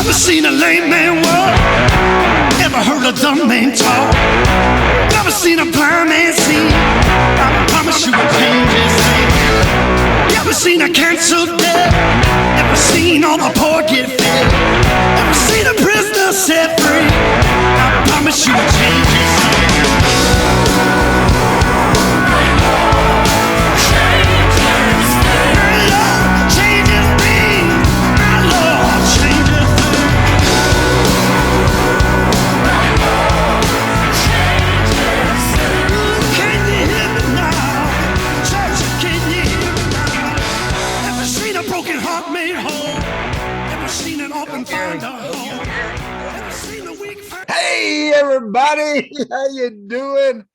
Never seen a lame man walk, never heard a dumb man talk, never seen a blind man see. I promise you will change his name. Never seen a canceled debt, never seen all the poor get fed, never seen a prisoner set free. I promise you will change his name. Hey everybody, how you doing?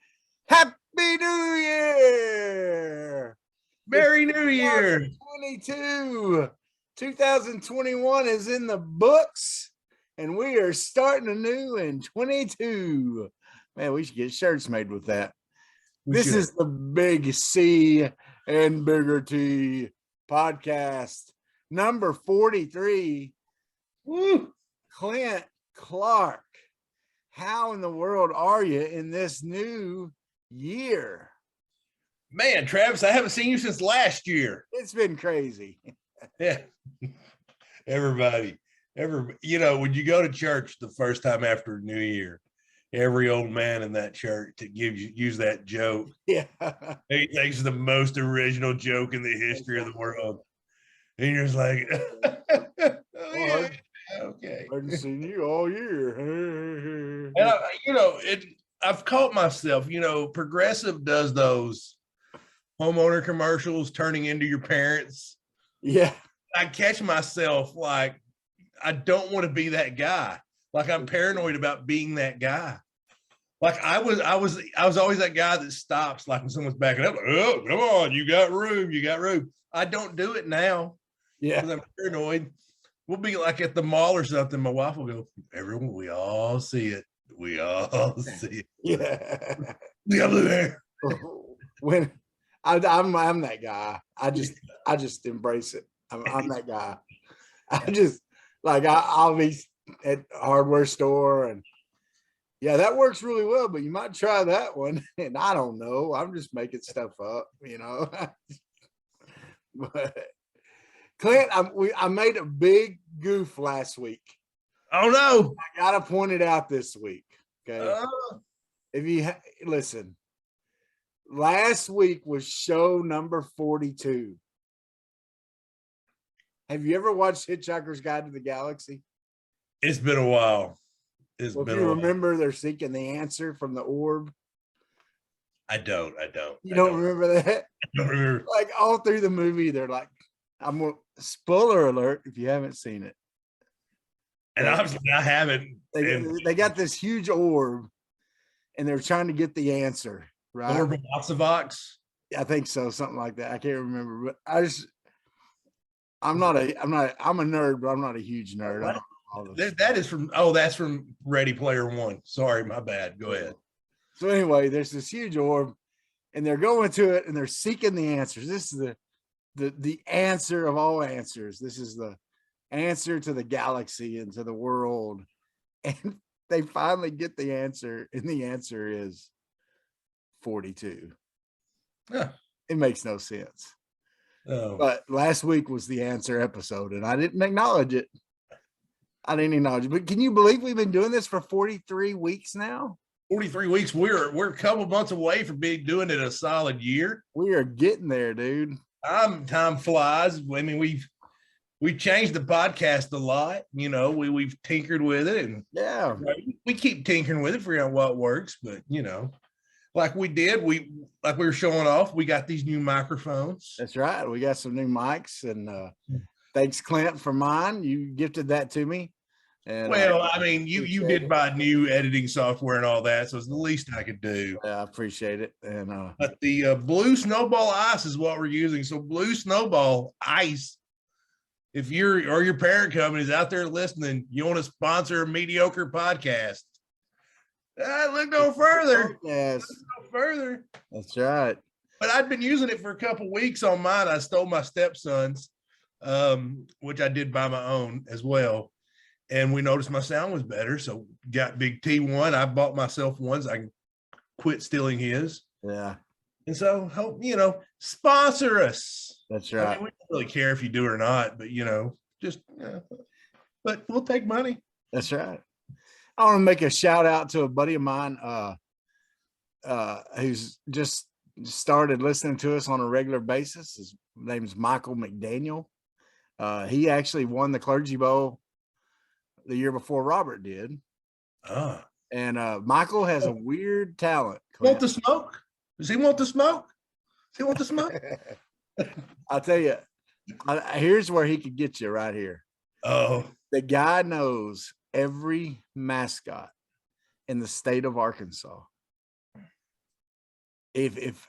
Happy New Year! Merry New Year! 2021 is in the books, and we are starting anew in 22. Man, we should get shirts made with that. This is the Big C and Bigger T podcast, number 43. Woo! Clint Clark. How in the world are you in this new year? Man, Travis, I haven't seen you since last year. It's been crazy. Yeah. Everybody, when you go to church the first time after New Year, every old man in that church to use that joke. Yeah. He thinks it's the most original joke in the history of the world. And you're just like, oh, yeah. Okay. I haven't seen you all year. And I've caught myself, Progressive does those homeowner commercials turning into your parents. Yeah. I catch myself like, I don't want to be that guy. Like I'm paranoid about being that guy. Like I was always that guy that stops like when someone's backing up. Like, oh, come on, you got room. I don't do it now. Yeah. Because I'm paranoid. We'll be like at the mall or something. My wife will go, everyone, we all see it. We all see it. Yeah. You got blue hair. When I'm that guy. I just embrace it. I'm that guy. I'll be at a hardware store and yeah, that works really well, but you might try that one. And I don't know. I'm just making stuff up, But Clint, I made a big goof last week. Oh no! I gotta point it out this week. Okay, if you listen, last week was show number 42. Have you ever watched Hitchhiker's Guide to the Galaxy? It's been a while. If you remember, they're seeking the answer from the orb. I don't. You don't remember that? I don't remember. Like all through the movie, they're like, spoiler alert if you haven't seen it. And obviously I haven't. They got this huge orb and they're trying to get the answer, right? Orb of Vox? I think so, something like that. I can't remember, but I'm a nerd, but I'm not a huge nerd. That's from Ready Player One. Sorry, my bad. Go ahead. So anyway, there's this huge orb and they're going to it and they're seeking the answers. This is the answer of all answers. This is the answer to the galaxy and to the world. And they finally get the answer, and the answer is 42. Yeah. It makes no sense. Oh. But last week was the answer episode, and I didn't acknowledge it. But can you believe we've been doing this for 43 weeks now? 43 weeks. We're a couple months away from doing it a solid year. We are getting there, dude. Time flies. I mean, we've changed the podcast a lot. We've tinkered with it, and yeah, we keep tinkering with it, figuring out what works. But like we were showing off, we got these new microphones. That's right. We got some new mics, and thanks, Clint, for mine. You gifted that to me. And you did buy new editing software and all that, so it's the least I could do. Yeah, I appreciate it. And but the Blue Snowball Ice is what we're using. So Blue Snowball Ice, if your parent company is out there listening, you want to sponsor a mediocre podcast, look no further. Yes, look no further. That's right. But I'd been using it for a couple weeks on mine. I stole my stepson's, which I did buy my own as well. and we noticed my sound was better. So got Big T one. I bought myself ones. I can quit stealing his. Yeah, And so hope, sponsor us. that's I right. mean, we don't really care if you do or not, but just but we'll take money. That's right. I want to make a shout out to a buddy of mine who's just started listening to us on a regular basis. His name's Michael McDaniel. He actually won the Clergy Bowl the year before Robert did. And Michael has a weird talent. Want the smoke? Does he want the smoke? Does he want the smoke? I'll tell you, here's where he could get you right here. Oh, The guy knows every mascot in the state of Arkansas. If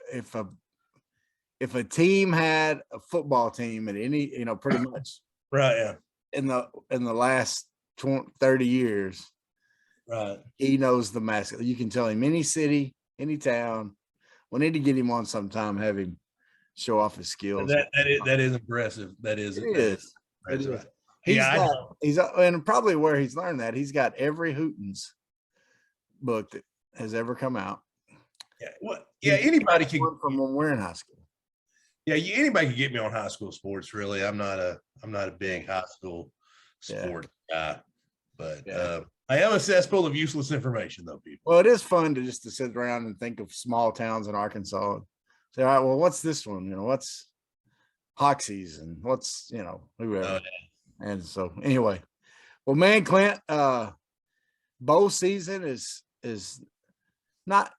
a team had a football team at any, pretty much right, yeah, in the last 30 years, right. he knows the mascot. You can tell him any city, any town. We need to get him on sometime, have him show off his skills. That is impressive. That is It is. impressive. He's and probably where he's learned that he's got every Hootens book that has ever come out. Yeah, well, yeah. Anybody can from when we're in high school. Yeah, anybody can get me on high school sports. Really, I'm not a big high school sport guy, but I am a cesspool of useless information, though. People. Well, it is fun to sit around and think of small towns in Arkansas. Say, all right, well, what's this one? What's Hoxie's and what's whoever. Oh, yeah. And so anyway, well, man, Clint, bowl season is not.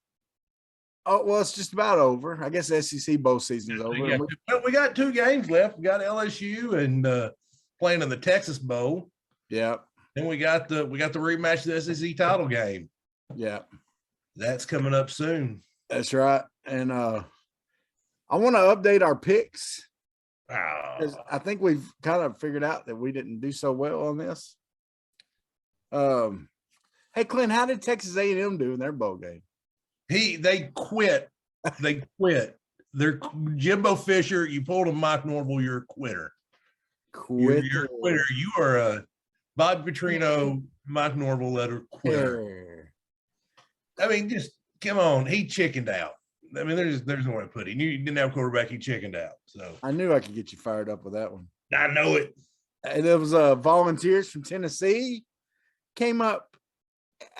Oh, well, it's just about over. I guess SEC bowl season is over. We got 2 games left. We got LSU and playing in the Texas Bowl. Yeah. Then we got the rematch of the SEC title game. Yeah. That's coming up soon. That's right. And I want to update our picks. Oh. I think we've kind of figured out that we didn't do so well on this. Hey, Clint, how did Texas A&M do in their bowl game? They quit. They quit. They're Jimbo Fisher. You pulled a Mike Norville. You're a quitter. You're a quitter. You are a Bob Petrino, Mike Norville letter quitter. I mean, just come on. He chickened out. I mean, there's no way to put it. You didn't have a quarterback. He chickened out. So I knew I could get you fired up with that one. I know it. And there was volunteers from Tennessee came up.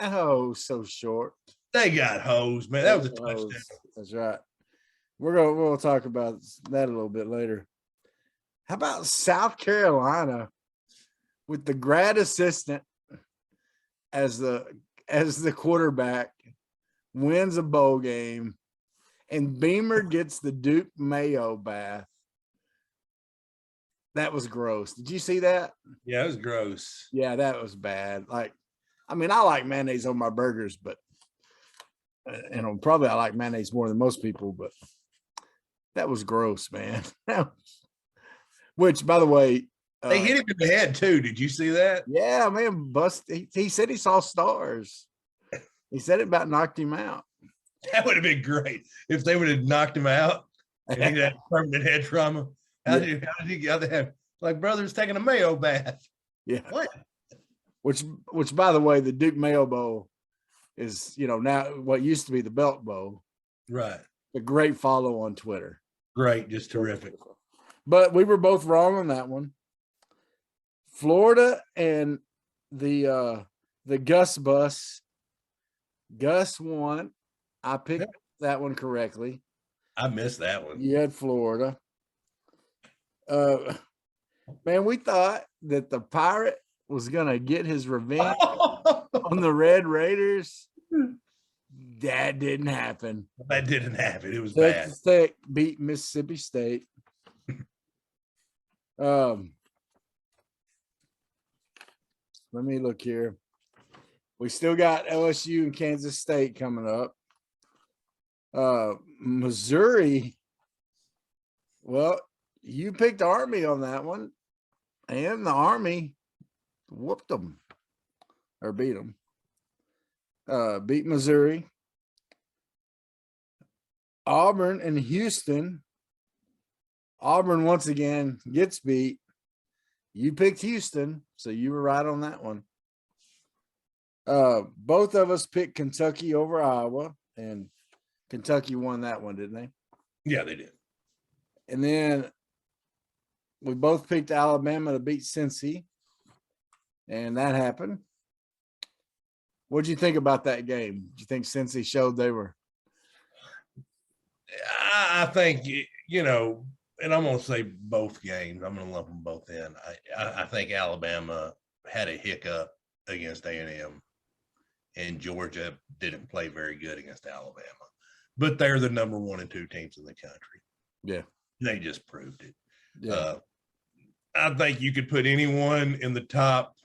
Oh, so short. They got hosed, man. That was a touchdown. That's right. We'll talk about that a little bit later. How about South Carolina with the grad assistant as the quarterback wins a bowl game, and Beamer gets the Duke Mayo bath? That was gross. Did you see that? Yeah, it was gross. Yeah, that was bad. I like mayonnaise on my burgers, but probably I like mayonnaise more than most people, but that was gross, man. Which, by the way, they hit him in the head too. Did you see that? Yeah, man. He said he saw stars. He said it about knocked him out. That would have been great if they would have knocked him out and he had permanent head trauma. How did he get have like brother's taking a Mayo bath? Yeah. What? Which, by the way, the Duke Mayo Bowl is, now what used to be the Belt Bowl. Right. A great follow on Twitter. Great, just terrific. But we were both wrong on that one. Florida and the Gus bus. Gus won. I picked that one correctly. I missed that one. You had Florida. Man, we thought that the Pirate was gonna get his revenge on the Red Raiders. That didn't happen. That didn't happen. It was Texas Tech beat Mississippi State. Let me look here. We still got LSU and Kansas State coming up. Missouri. Well, you picked Army on that one, and the Army whooped them or beat them. Beat Missouri. Auburn and Houston. Auburn once again gets beat. You picked Houston, so you were right on that one. Both of us picked Kentucky over Iowa, and Kentucky won that one, didn't they? Yeah, they did. And then we both picked Alabama to beat Cincy, and that happened. What did you think about that game? Do you think Cincy showed they were? I think, you know, and I'm going to say both games. I'm going to lump them both in. I think Alabama had a hiccup against A&M, and Georgia didn't play very good against Alabama. But they're the number 1 and 2 teams in the country. Yeah. They just proved it. Yeah. I think you could put anyone in the top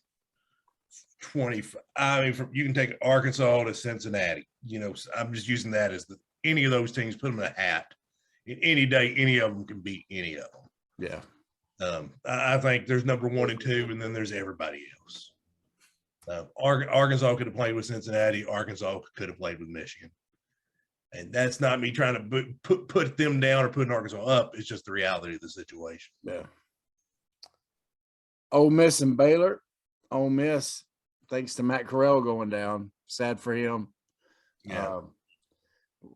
20. I mean, you can take Arkansas to Cincinnati. You know, I'm just using that as any of those teams, put them in a hat. Any day, any of them can beat any of them. Yeah. I think there's number 1 and 2, and then there's everybody else. Arkansas could have played with Cincinnati. Arkansas could have played with Michigan. And that's not me trying to put them down or putting Arkansas up. It's just the reality of the situation. Yeah. Ole Miss and Baylor. Ole Miss, thanks to Matt Corral going down. Sad for him. Yeah.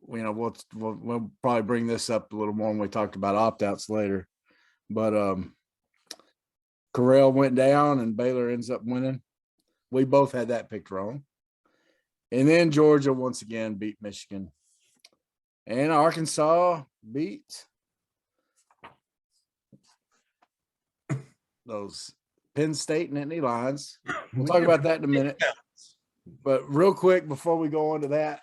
You know, we'll probably bring this up a little more when we talked about opt-outs later. But Corral went down and Baylor ends up winning. We both had that picked wrong. And then Georgia once again beat Michigan. And Arkansas beat those Penn State and Nittany Lions. We'll talk about that in a minute. But real quick, before we go on to that,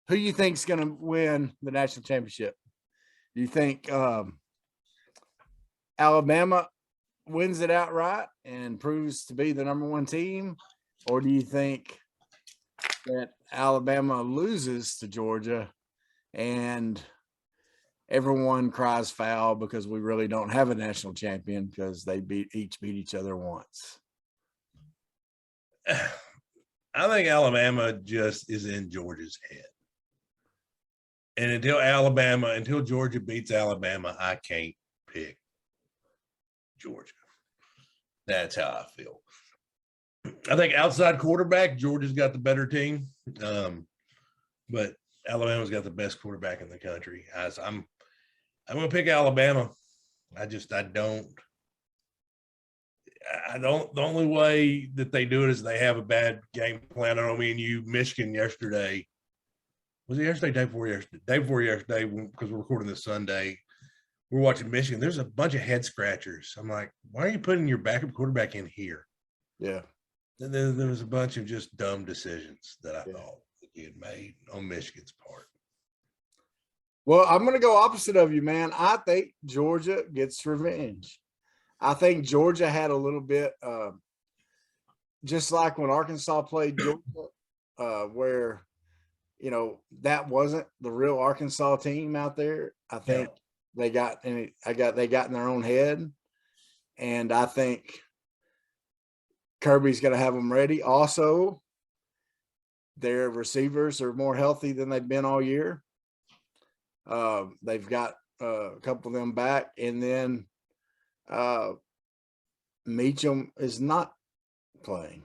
who you think is going to win the national championship? Do you think Alabama wins it outright and proves to be the number 1 team? Or do you think that Alabama loses to Georgia and everyone cries foul because we really don't have a national champion because they each beat each other once? I think Alabama just is in Georgia's head. And until Georgia beats Alabama, I can't pick Georgia. That's how I feel. I think outside quarterback, Georgia's got the better team. But Alabama's got the best quarterback in the country. I'm going to pick Alabama. The only way that they do it is they have a bad game plan. I know me and you, Michigan yesterday. Was it yesterday? Day before yesterday, because we're recording this Sunday. We're watching Michigan. There's a bunch of head scratchers. I'm like, why are you putting your backup quarterback in here? Yeah. And then there was a bunch of just dumb decisions that I thought that he had made on Michigan's part. Well, I'm going to go opposite of you, man. I think Georgia gets revenge. I think Georgia had a little bit, just like when Arkansas played Georgia, where, you know, that wasn't the real Arkansas team out there. I think they got in their own head, and I think Kirby's going to have them ready. Also, their receivers are more healthy than they've been all year. They've got a couple of them back, and then Meacham is not playing.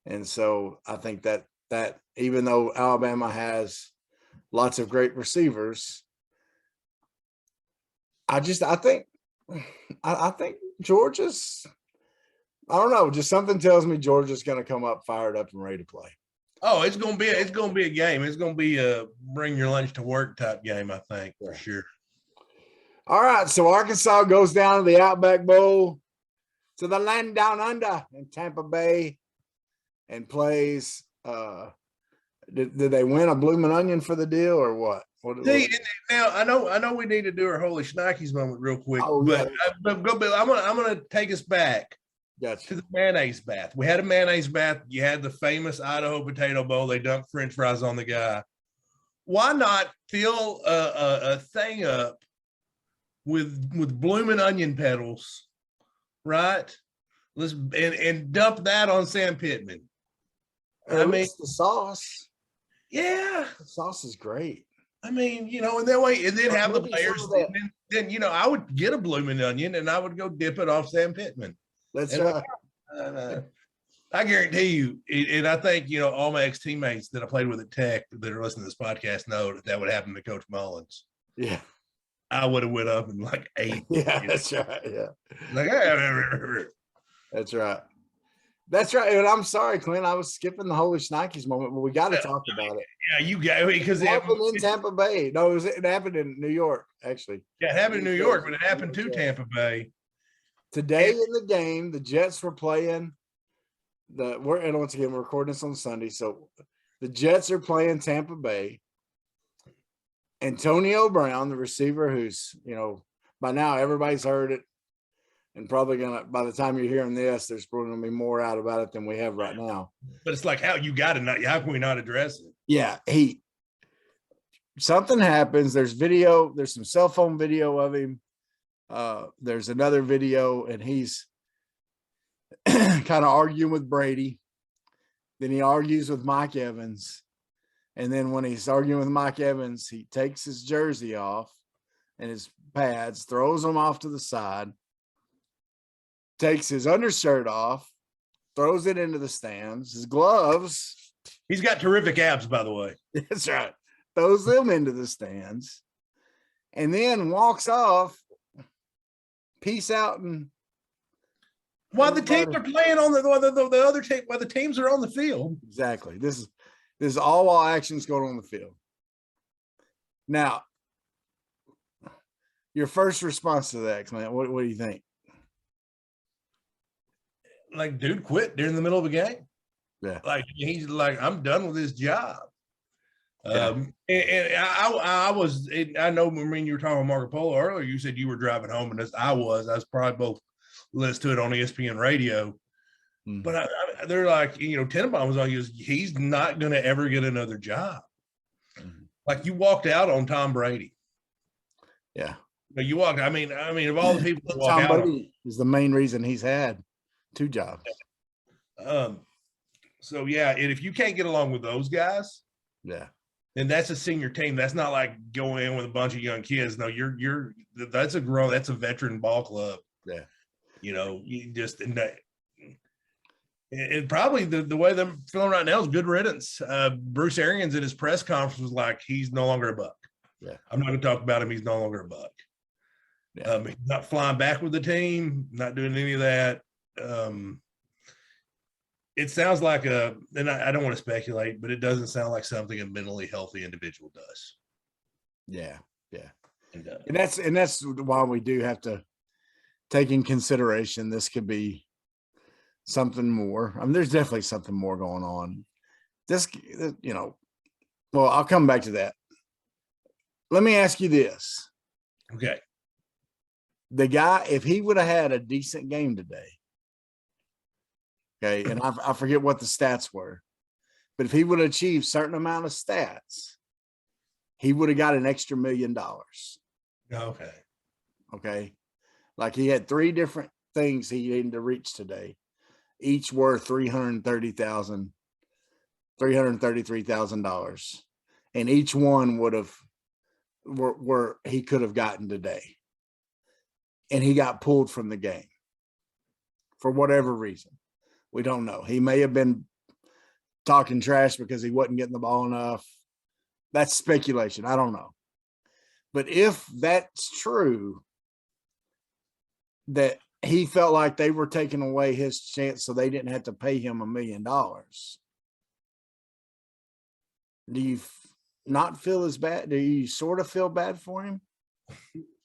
And so I think that even though Alabama has lots of great receivers, I think Georgia's, I don't know, just something tells me Georgia's going to come up fired up and ready to play. Oh, it's gonna be a game. It's gonna be a bring your lunch to work type game, I think, for sure. All right, so Arkansas goes down to the Outback Bowl, to the land down under in Tampa Bay, and plays. Did they win a blooming onion for the deal or what? See, now I know we need to do our holy shnikes moment real quick, but I'm gonna take us back. Gotcha. To the mayonnaise bath. We had a mayonnaise bath. You had the famous Idaho potato bowl. They dunked French fries on the guy. Why not fill a thing up with blooming onion petals, right? And dump that on Sam Pittman. I mean, the sauce. Yeah, the sauce is great. I mean, you know, and that way, and then have the players. Then you know, I would get a blooming onion and I would go dip it off Sam Pittman. That's right. I guarantee you, and I think, all my ex-teammates that I played with at Tech that are listening to this podcast know that would happen to Coach Mullins. Yeah. I would have went up and like 8. Yeah, that's right. Yeah. Like, That's right. That's right. And I'm sorry, Clint. I was skipping the Holy Shnikes moment, but we got to talk about it. yeah, you got because It happened in Tampa Bay. No, it happened in New York, actually. Yeah, it happened in New York, but it happened to Tampa Bay. Today in the game, the Jets were playing and once again, we're recording this on Sunday. So the Jets are playing Tampa Bay. Antonio Brown, the receiver, who's, by now everybody's heard it. And probably by the time you're hearing this, there's probably gonna be more out about it than we have right now. But it's like, how can we not address it? Yeah, something happens. There's video, there's some cell phone video of him. There's another video, and he's kind of arguing with Brady. Then he argues with Mike Evans. And then when he's arguing with Mike Evans, he takes his jersey off and his pads, throws them off to the side, takes his undershirt off, throws it into the stands, his gloves. He's got terrific abs, by the way. That's right. Throws them into the stands and then walks off. Peace out. And while the teams are playing on the other team, while the teams are on the field. Exactly. This is all while action's going on the field. Now, your first response to that, Clint, what do you think? Like, dude quit during the middle of a game. Yeah. Like, he's like, I'm done with this job. Yeah. And I know when you were talking about Marco Polo earlier, you said you were driving home, and I was probably both listened to it on ESPN radio. Mm-hmm. But they're like, Tenenbaum was like, he's not going to ever get another job. Mm-hmm. Like, you walked out on Tom Brady. Yeah. But you walked. I mean, of all the people that walk Tom out, Brady is the main reason he's had 2 jobs. So yeah, and if you can't get along with those guys, yeah, then that's a senior team. That's not like going in with a bunch of young kids. No, that's a veteran ball club. Yeah. You just and probably the way they're feeling right now is good riddance. Bruce Arians in his press conference was like, he's no longer a Buck. Yeah. I'm not going to talk about him. He's no longer a Buck. Yeah. He's not flying back with the team, not doing any of that. It sounds like and I don't want to speculate, but it doesn't sound like something a mentally healthy individual does. Yeah. Yeah. And that's why we do have to take in consideration this could be something more. I mean, there's definitely something more going on. Well, I'll come back to that. Let me ask you this. Okay. The guy, if he would have had a decent game today, okay, and I forget what the stats were, but if he would have achieved a certain amount of stats, he would have got an extra $1 million. Okay. Okay. Like, he had 3 different things he needed to reach today, each worth $333,000, and each one would have where he could have gotten today. And he got pulled from the game for whatever reason. We don't know. He may have been talking trash because he wasn't getting the ball enough. That's speculation. I don't know. But if that's true, that he felt like they were taking away his chance so they didn't have to pay him $1 million, do you not feel as bad? Do you sort of feel bad for him?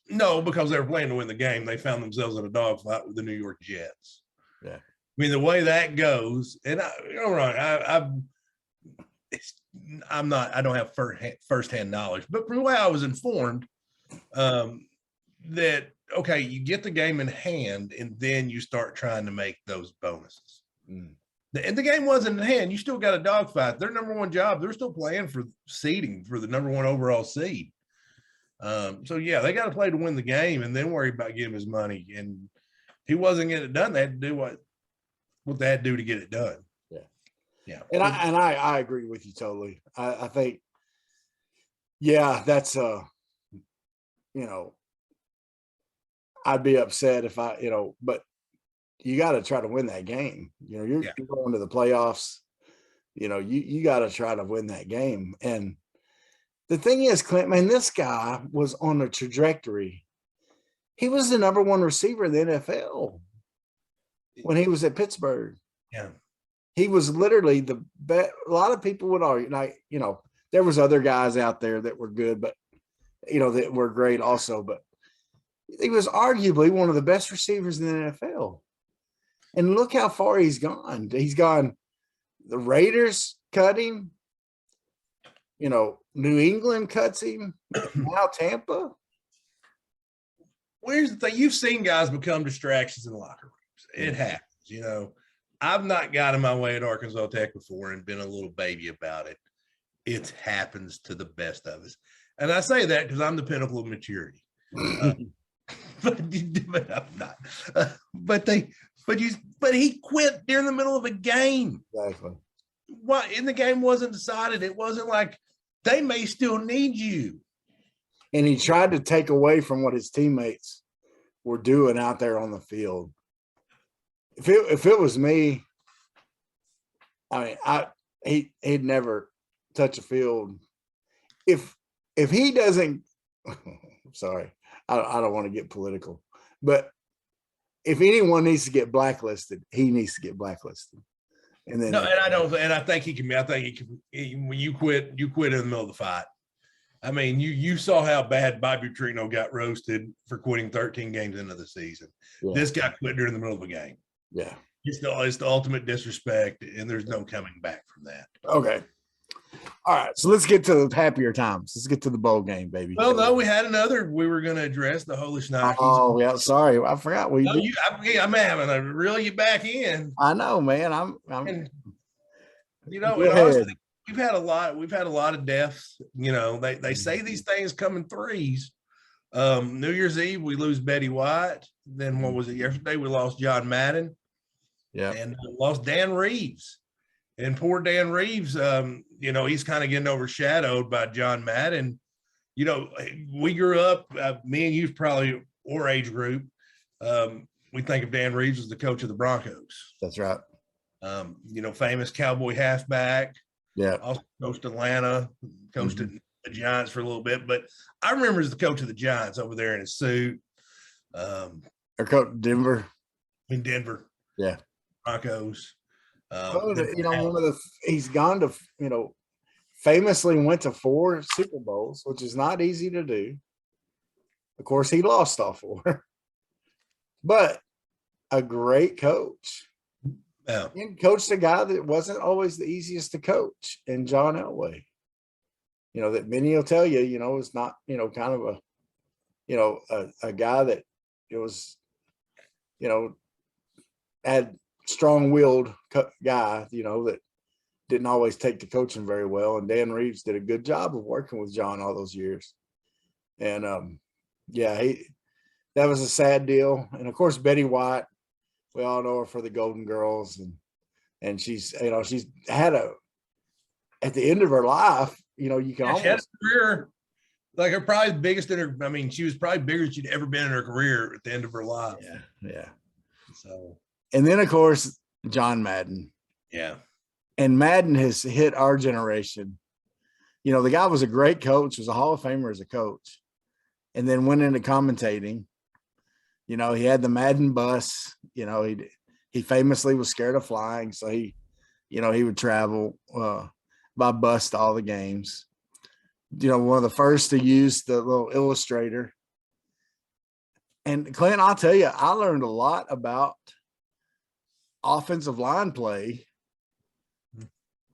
No, because they were playing to win the game. They found themselves in a dogfight with the New York Jets. Yeah. I mean, the way that goes, and I don't have firsthand knowledge, but from the way I was informed, that, okay, you get the game in hand and then you start trying to make those bonuses. Mm. And the game wasn't in hand. You still got a dogfight. Their number one job, they're still playing for seeding for the number 1 overall seed. So yeah, they got to play to win the game and then worry about getting his money. And he wasn't getting it done. They had to do what they had to do to get it done. Yeah. Yeah. And I agree with you totally. I think, yeah, that's I'd be upset if but you got to try to win that game. You're going to the playoffs. You got to try to win that game. And the thing is, Clint, man, this guy was on a trajectory. He was the number one receiver in the NFL when he was at Pittsburgh. Yeah. He was literally the best. A lot of people would argue, there was other guys out there that were good, but, that were great also. But he was arguably one of the best receivers in the NFL. And look how far he's gone. He's gone. The Raiders cut him. New England cuts him. Now Tampa. Here's the thing. You've seen guys become distractions in locker rooms. It happens, I've not got in my way at Arkansas Tech before and been a little baby about it. It happens to the best of us. And I say that because I'm the pinnacle of maturity. But I'm not. But he quit during the middle of a game. Exactly. And the game wasn't decided. It wasn't like they may still need you. And he tried to take away from what his teammates were doing out there on the field. If it was me, he'd never touch a field. If he doesn't, sorry, I don't want to get political, but if anyone needs to get blacklisted, he needs to get blacklisted. And then I think he can be. I think he can. When you quit in the middle of the fight. I mean, you saw how bad Bobby Petrino got roasted for quitting 13 games into the season. Yeah. This guy quit during the middle of a game. Yeah. It's the ultimate disrespect, and there's no coming back from that. Okay. All right. So let's get to the happier times. Let's get to the bowl game, baby. Well, no, we had another. We were going to address the Holy Schnockis. Oh, yeah. Sorry. I forgot. I'm having to reel you back in. I know, man. And honestly, we've had a lot of deaths. They say these things come in threes. New Year's Eve, we lose Betty White. Then what was it? Yesterday, we lost John Madden. Yeah. And lost Dan Reeves. And poor Dan Reeves, he's kind of getting overshadowed by John Madden. We grew up, me and you probably our age group. We think of Dan Reeves as the coach of the Broncos. That's right. Famous Cowboy halfback. Yeah. Also coached Atlanta, coached the Giants for a little bit. But I remember as the coach of the Giants over there in a suit. Or coach Denver. In Denver. Yeah. Broncos. He's gone to, famously went to 4 Super Bowls, which is not easy to do. Of course, he lost all 4, but a great coach. Yeah. And coached a guy that wasn't always the easiest to coach, in John Elway. That many will tell you, is not, kind of a guy that it was, had strong-willed guy, that didn't always take the coaching very well. And Dan Reeves did a good job of working with John all those years. And that was a sad deal. And of course, Betty White, we all know her for the Golden Girls, and she's had at the end of her life, you can almost. She had a career like her probably biggest she was probably bigger than she'd ever been in her career at the end of her life. Yeah. Yeah. So. And then, of course, John Madden. Yeah. And Madden has hit our generation. The guy was a great coach, was a Hall of Famer as a coach, and then went into commentating. He had the Madden bus. He famously was scared of flying, so he would travel by bus to all the games. One of the first to use the little illustrator. And Clint, I'll tell you, I learned a lot about offensive line play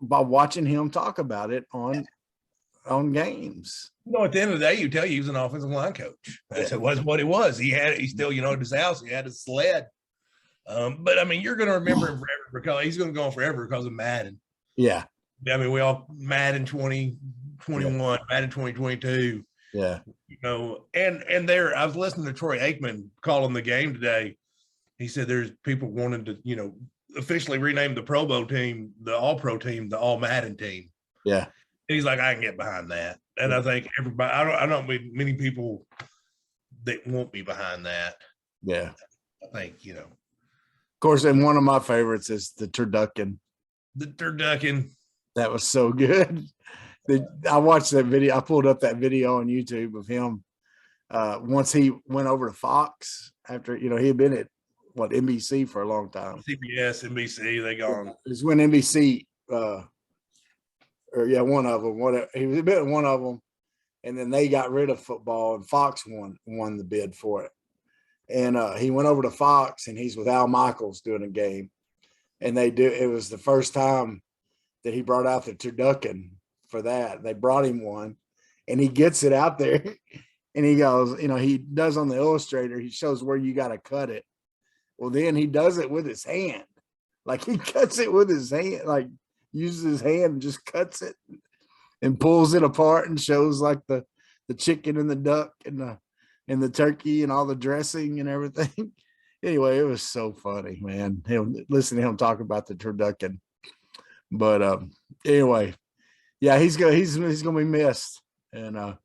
by watching him talk about it on games. At the end of the day, you tell you he was an offensive line coach. It was what it was. He still, at his house, he had a sled. But you're going to remember him forever because he's going to go on forever because of Madden. Yeah. We all Madden 2021, Madden 2022. Yeah. And there, I was listening to Troy Aikman calling the game today. He said there's people wanting to, officially rename the Pro Bowl team, the All-Pro team, the All Madden team. Yeah. And he's like, I can get behind that. And I think everybody, I don't mean many people that won't be behind that. Yeah. I think, course, and one of my favorites is the turducken. The turducken. That was so good. I watched that video. I pulled up that video on YouTube of him once he went over to Fox after, he had been at NBC for a long time. CBS, NBC, they gone. It was when NBC, one of them. He was a bit of one of them, and then they got rid of football, and Fox won the bid for it. And he went over to Fox, and he's with Al Michaels doing a game, and it was the first time that he brought out the turducken for that. They brought him one, and he gets it out there, and he goes, he does on the illustrator, he shows where you got to cut it. Well, then he does it with his hand. Like, he cuts it with his hand, like uses his hand and just cuts it and pulls it apart and shows like the chicken and the duck and the turkey and all the dressing and everything. Anyway, it was so funny, man. Listen to him talk about the turducken. But anyway, yeah, he's gonna be missed. And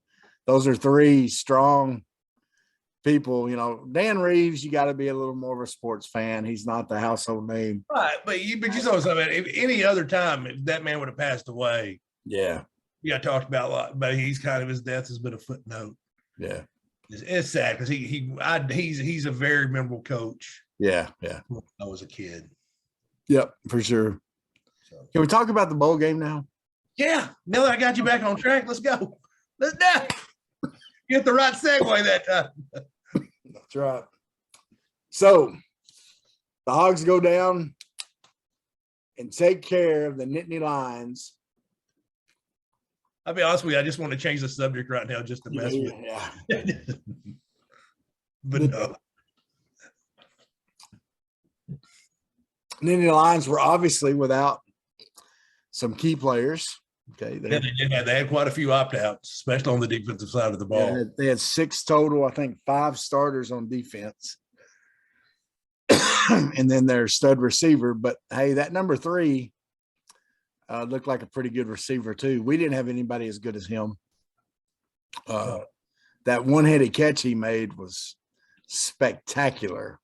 those are three strong people. Dan Reeves, you got to be a little more of a sports fan. He's not the household name, right? But you saw something. If any other time, if that man would have passed away, yeah, talked about a lot. But his death has been a footnote. Yeah, it's sad because he's a very memorable coach. Yeah. When I was a kid. Yep, for sure. So, can we talk about the bowl game now? Yeah. Now that I got you back on track, let's go. Let's go. Get the right segue that time. That's right. So the Hogs go down and take care of the Nittany Lions. I'll be honest with you, I just want to change the subject right now just to mess with you. Yeah. But no. Nittany Lions were obviously without some key players. Okay. They had quite a few opt-outs, especially on the defensive side of the ball. Yeah, they had 6 total, I think 5 starters on defense. And then their stud receiver. But, hey, that number 3 looked like a pretty good receiver, too. We didn't have anybody as good as him. That one-headed catch he made was spectacular.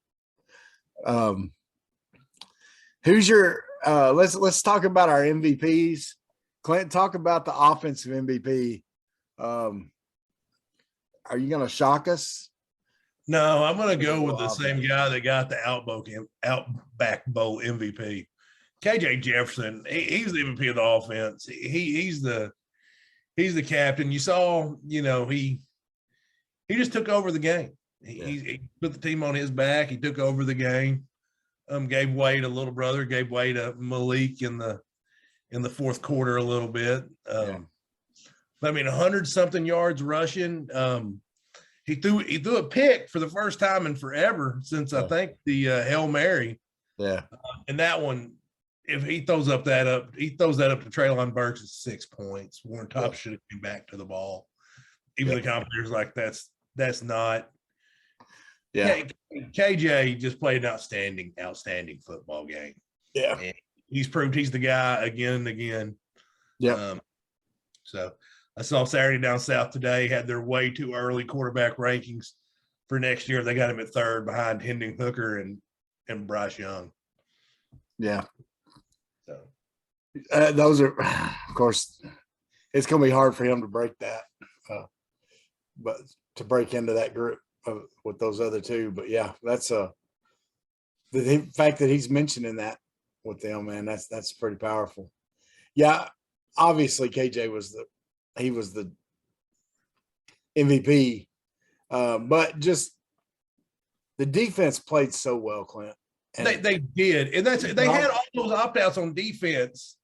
Who's your let's talk about our MVPs. Clint, talk about the offensive MVP. Are you going to shock us? No, I'm going to go with the same guy that got the Outback Bowl MVP. KJ Jefferson, he's the MVP of the offense. He's the captain. You saw, he just took over the game. He put the team on his back. He took over the game. Gave way to little brother. Gave way to Malik in the fourth quarter a little bit. But I mean, 100-something yards rushing. He threw a pick for the first time in forever since I think the Hail Mary. Yeah. And that one, if he throws that up to Treylon Burks at 6 points. Warren Top should have came back to the ball. Even the commentators like that's not. Yeah. KJ just played an outstanding football game. Yeah. And he's proved he's the guy again and again. Yeah. So I saw Saturday Down South today had their way too early quarterback rankings for next year. They got him at 3rd behind Hendon Hooker and Bryce Young. Yeah. So those are, of course, it's going to be hard for him to break that, but to break into that group with those other two. But yeah, that's the fact that he's mentioning that with them, man, that's pretty powerful. Yeah, obviously KJ was the MVP, but just the defense played so well, Clint. And they did, and they had all those opt-outs on defense,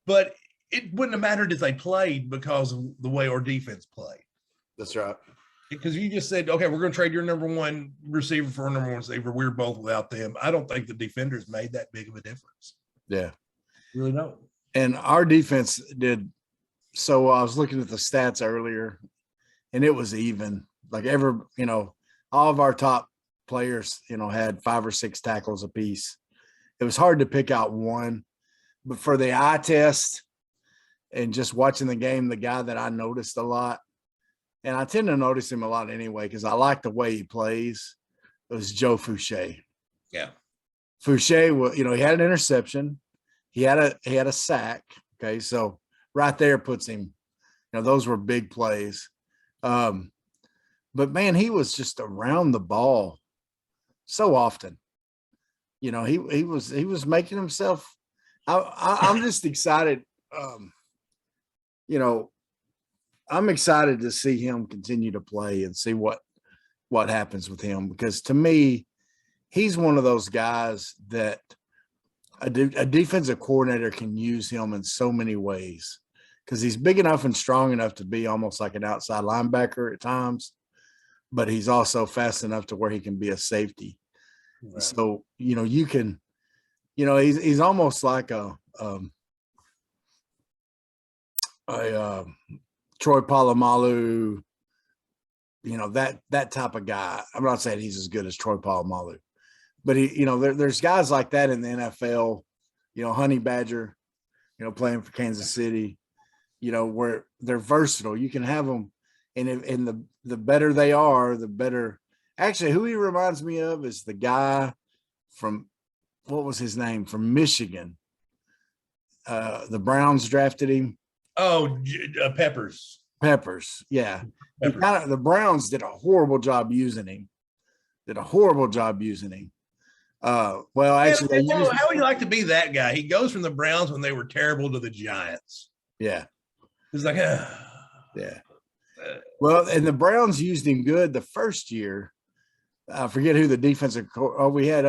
but it wouldn't have mattered if they played because of the way our defense played. That's right. Because you just said, okay, we're going to trade your number 1 receiver for a number 1 receiver. We're both without them. I don't think the defenders made that big of a difference. Yeah. Really don't. And our defense did so well. I was looking at the stats earlier, and it was even. Like all of our top players, had 5 or 6 tackles apiece. It was hard to pick out one. But for the eye test and just watching the game, the guy that I noticed a lot, and I tend to notice him a lot anyway because I like the way he plays, it was Joe Fouche. Yeah. Fouche, you know, he had an interception. He had a sack. Okay, so right there puts him. You know, those were big plays. But man, he was just around the ball so often. You know, he was making himself. I'm just excited. You know, I'm excited to see him continue to play and see what happens with him, because to me, he's one of those guys that a defensive coordinator can use him in so many ways, because he's big enough and strong enough to be almost like an outside linebacker at times, but he's also fast enough to where he can be a safety. Right. So, you know, you can, you know, he's almost like a Troy Polamalu, you know, that type of guy. I'm not saying he's as good as Troy Polamalu, but he, you know, there's guys like that in the NFL, you know, Honey Badger, you know, playing for Kansas City, you know, where they're versatile. You can have them, and the better they are, the better. Actually, who he reminds me of is the guy from, what was his name, from Michigan. The Browns drafted him. Oh, Peppers. Yeah. Peppers. The Browns did a horrible job using him. Well, actually, how would you like to be that guy? He goes from the Browns when they were terrible to the Giants. Yeah. It's like, yeah. Well, and the Browns used him good the first year. I forget who the defensive. We had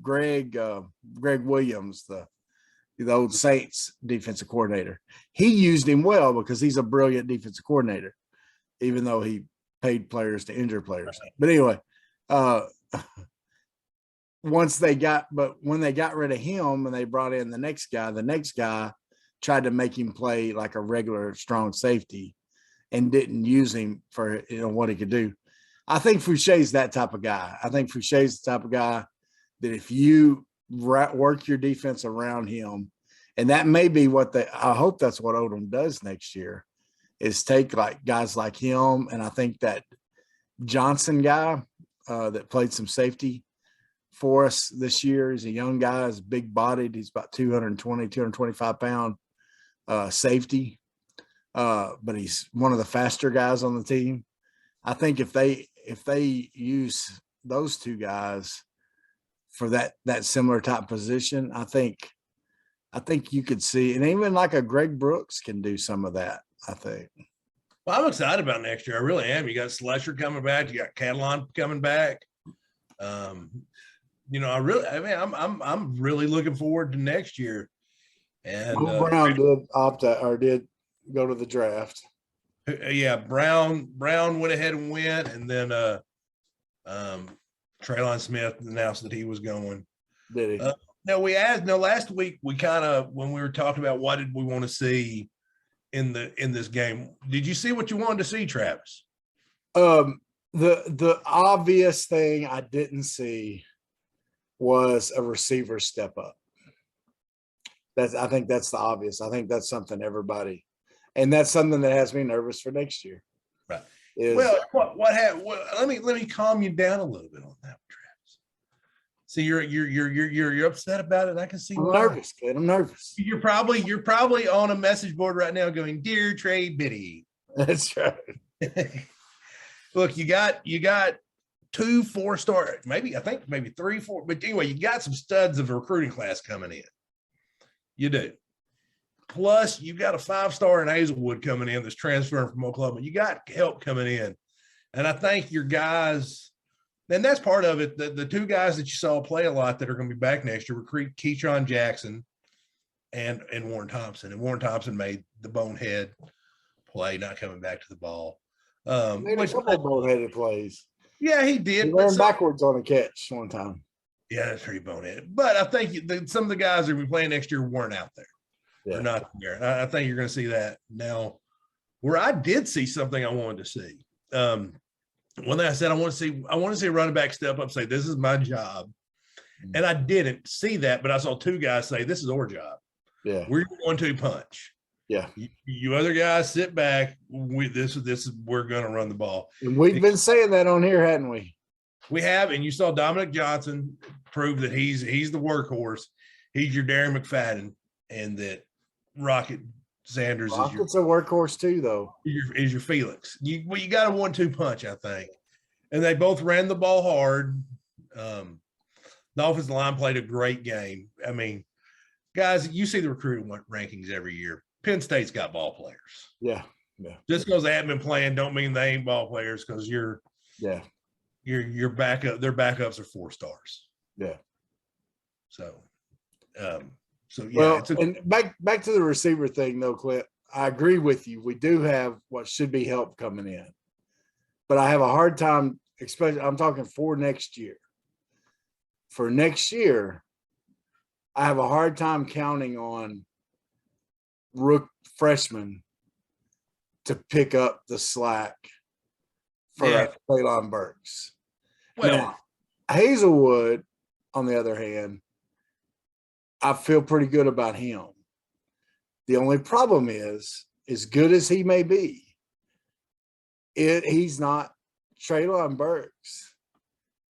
Greg Williams, the old Saints defensive coordinator. He used him well because he's a brilliant defensive coordinator, even though he paid players to injure players. But anyway, when they got rid of him and they brought in the next guy tried to make him play like a regular strong safety and didn't use him for, you know, what he could do. I think Fouche's that type of guy. I think Fouche's the type of guy that if you work your defense around him, and that may be I hope that's what Odom does next year, is take like guys like him. And I think that Johnson guy that played some safety for us this year, is a young guy, is big bodied. He's about 225 pound safety. But he's one of the faster guys on the team. I think if they use those two guys for that similar type position, I think you could see, and even like a Greg Brooks can do some of that, I think. Well, I'm excited about next year. I really am. You got Slusher coming back. You got Catalan coming back. You know, I'm really looking forward to next year. And Brown did go to the draft. Yeah, Brown went ahead and went, and then Traylon Smith announced that he was going. Did he? Last week we kind of, when we were talking about what did we want to see in this game, did you see what you wanted to see, Travis? The obvious thing I didn't see was a receiver step up. I think that's the obvious. I think that's something everybody, and that's something that has me nervous for next year. Right. Let me calm you down a little bit on that, Travis. See, you're upset about it. I can see why. Nervous, kid. I'm nervous. You're probably on a message board right now going, "Dear Trey Biddy." That's right. Look, you got 2 4-star, maybe 3, 4, but anyway, you got some studs of a recruiting class coming in. You do. Plus, you got a 5-star in Hazelwood coming in that's transferring from Oklahoma. You got help coming in. And I think your guys, and that's part of it, the 2 guys that you saw play a lot that are going to be back next year, recruit Keyshawn Jackson and Warren Thompson. And Warren Thompson made the bonehead play, not coming back to the ball. Made a couple of boneheaded plays. Yeah, he did. He ran backwards on a catch one time. Yeah, that's pretty bonehead. But I think some of the guys that will be playing next year weren't out there. Yeah. They're not there. And I think you're going to see that. Now, where I did see something I wanted to see, one thing I said I want to see a running back step up, say, this is my job. Mm-hmm. And I didn't see that, but I saw 2 guys say, this is our job. Yeah. We're going to punch. Yeah. You other guys sit back. We're going to run the ball. And we've been saying that on here, hadn't we? We have, and you saw Dominic Johnson prove that he's the workhorse. He's your Darren McFadden, and that Rocket Sanders Rocket's a workhorse too, though. Is your Felix. You got a 1-2 punch, I think. And they both ran the ball hard. The offensive line played a great game. I mean, guys, you see the recruiting rankings every year. Penn State's got ball players. Yeah. Just because they haven't been playing don't mean they ain't ball players, because your backup, their backups are 4 stars. Yeah. So yeah. Well, and back to the receiver thing though, Clip. I agree with you. We do have what should be help coming in, but I have a hard time, especially I'm talking for next year. For next year, I have a hard time counting on freshmen to pick up the slack for Traylon Burks. Well, now, Hazelwood, on the other hand, I feel pretty good about him. The only problem is, as good as he may be, he's not. Traylon Burks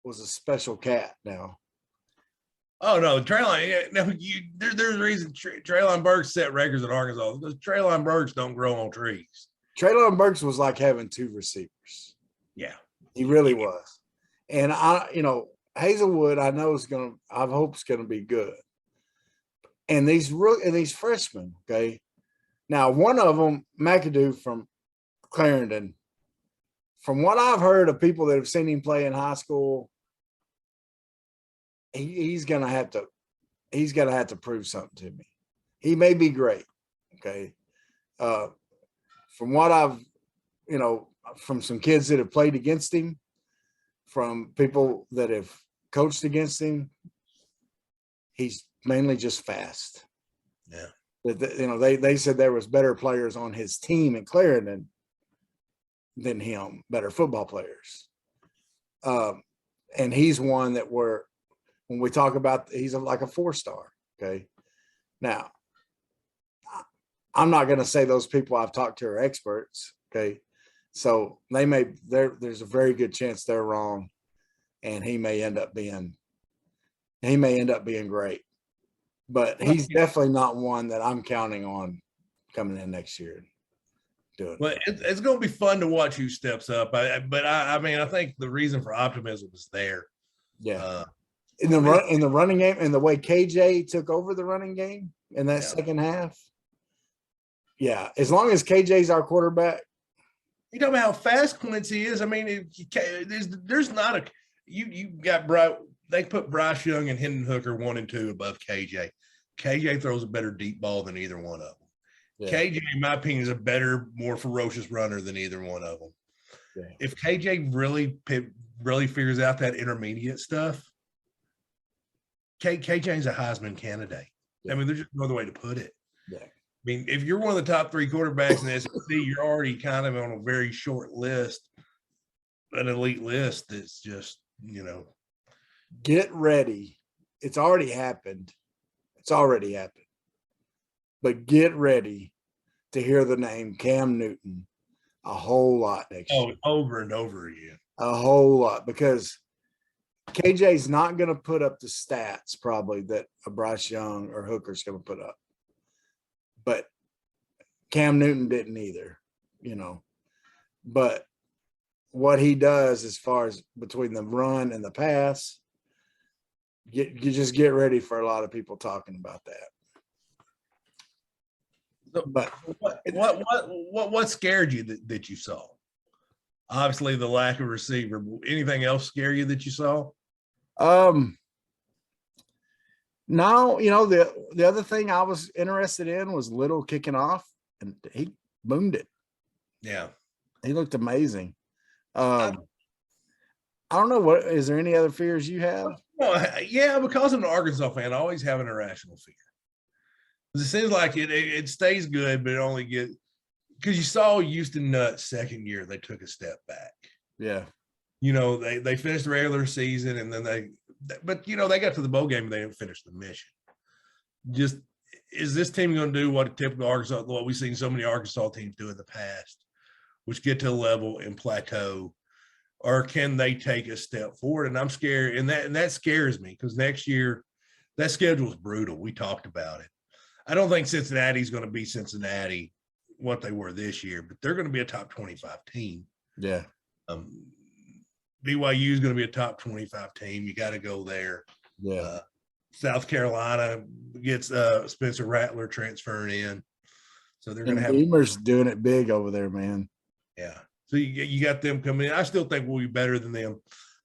was a special cat now. Oh no, Traylon. Yeah, no, there's a reason Traylon Burks set records in Arkansas, because Traylon Burks don't grow on trees. Traylon Burks was like having 2 receivers. Yeah, he really was. And Hazelwood, I hope is gonna be good. And these freshmen, okay. Now, one of them, McAdoo from Clarendon, from what I've heard of people that have seen him play in high school, he's gonna have to prove something to me. He may be great, okay. From what I've, from some kids that have played against him, from people that have coached against him, he's mainly just fast. Yeah. They said there was better players on his team in Clarendon than him, better football players. And he's one that when we talk about, he's like a 4-star. Okay. Now, I'm not going to say those people I've talked to are experts. Okay. So there's a very good chance they're wrong, and he may end up being great. But he's definitely not one that I'm counting on coming in next year. Well, it's going to be fun to watch who steps up. But I think the reason for optimism is there. Yeah. In the running game, and the way KJ took over the running game in that second half. Yeah. As long as KJ's our quarterback. You know about how fast Quincy is. I mean, there's not you got they put Bryce Young and Hendon Hooker 1 and 2 above KJ. KJ throws a better deep ball than either one of them. Yeah. KJ, in my opinion, is a better, more ferocious runner than either one of them. Yeah. If KJ really figures out that intermediate stuff, KJ's a Heisman candidate. Yeah. I mean, there's just no other way to put it. Yeah. I mean, if you're one of the top 3 quarterbacks in the SEC, you're already kind of on a very short list, an elite list that's just, Get ready. It's already happened. But get ready to hear the name Cam Newton a whole lot next year. Over and over again. A whole lot, because KJ's not going to put up the stats probably that a Bryce Young or Hooker's going to put up. But Cam Newton didn't either, But what he does as far as between the run and the pass, you just get ready for a lot of people talking about that. But what scared you that you saw? Obviously, the lack of receiver. Anything else scare you that you saw? No, the other thing I was interested in was Little kicking off, and he boomed it. Yeah, he looked amazing. I don't know, is there any other fears you have? Well, yeah, because I'm an Arkansas fan, I always have an irrational fear. It seems like it stays good, but it only gets, because you saw Houston Nutt's second year, they took a step back. Yeah. They finished the regular season, and then they got to the bowl game and they didn't finish the mission. Just, is this team going to do what we've seen so many Arkansas teams do in the past, which get to a level and plateau or can they take a step forward? And I'm scared, and that scares me because next year that schedule is brutal. We talked about it. I don't think Cincinnati's going to be Cincinnati what they were this year, but they're going to be a top 25 team. Yeah. BYU is going to be a top 25 team. You got to go there. Yeah. South Carolina gets Spencer Rattler transferring in. So they're going to have Beamer's doing it big over there, man. Yeah. So you got them coming in. I still think we'll be better than them.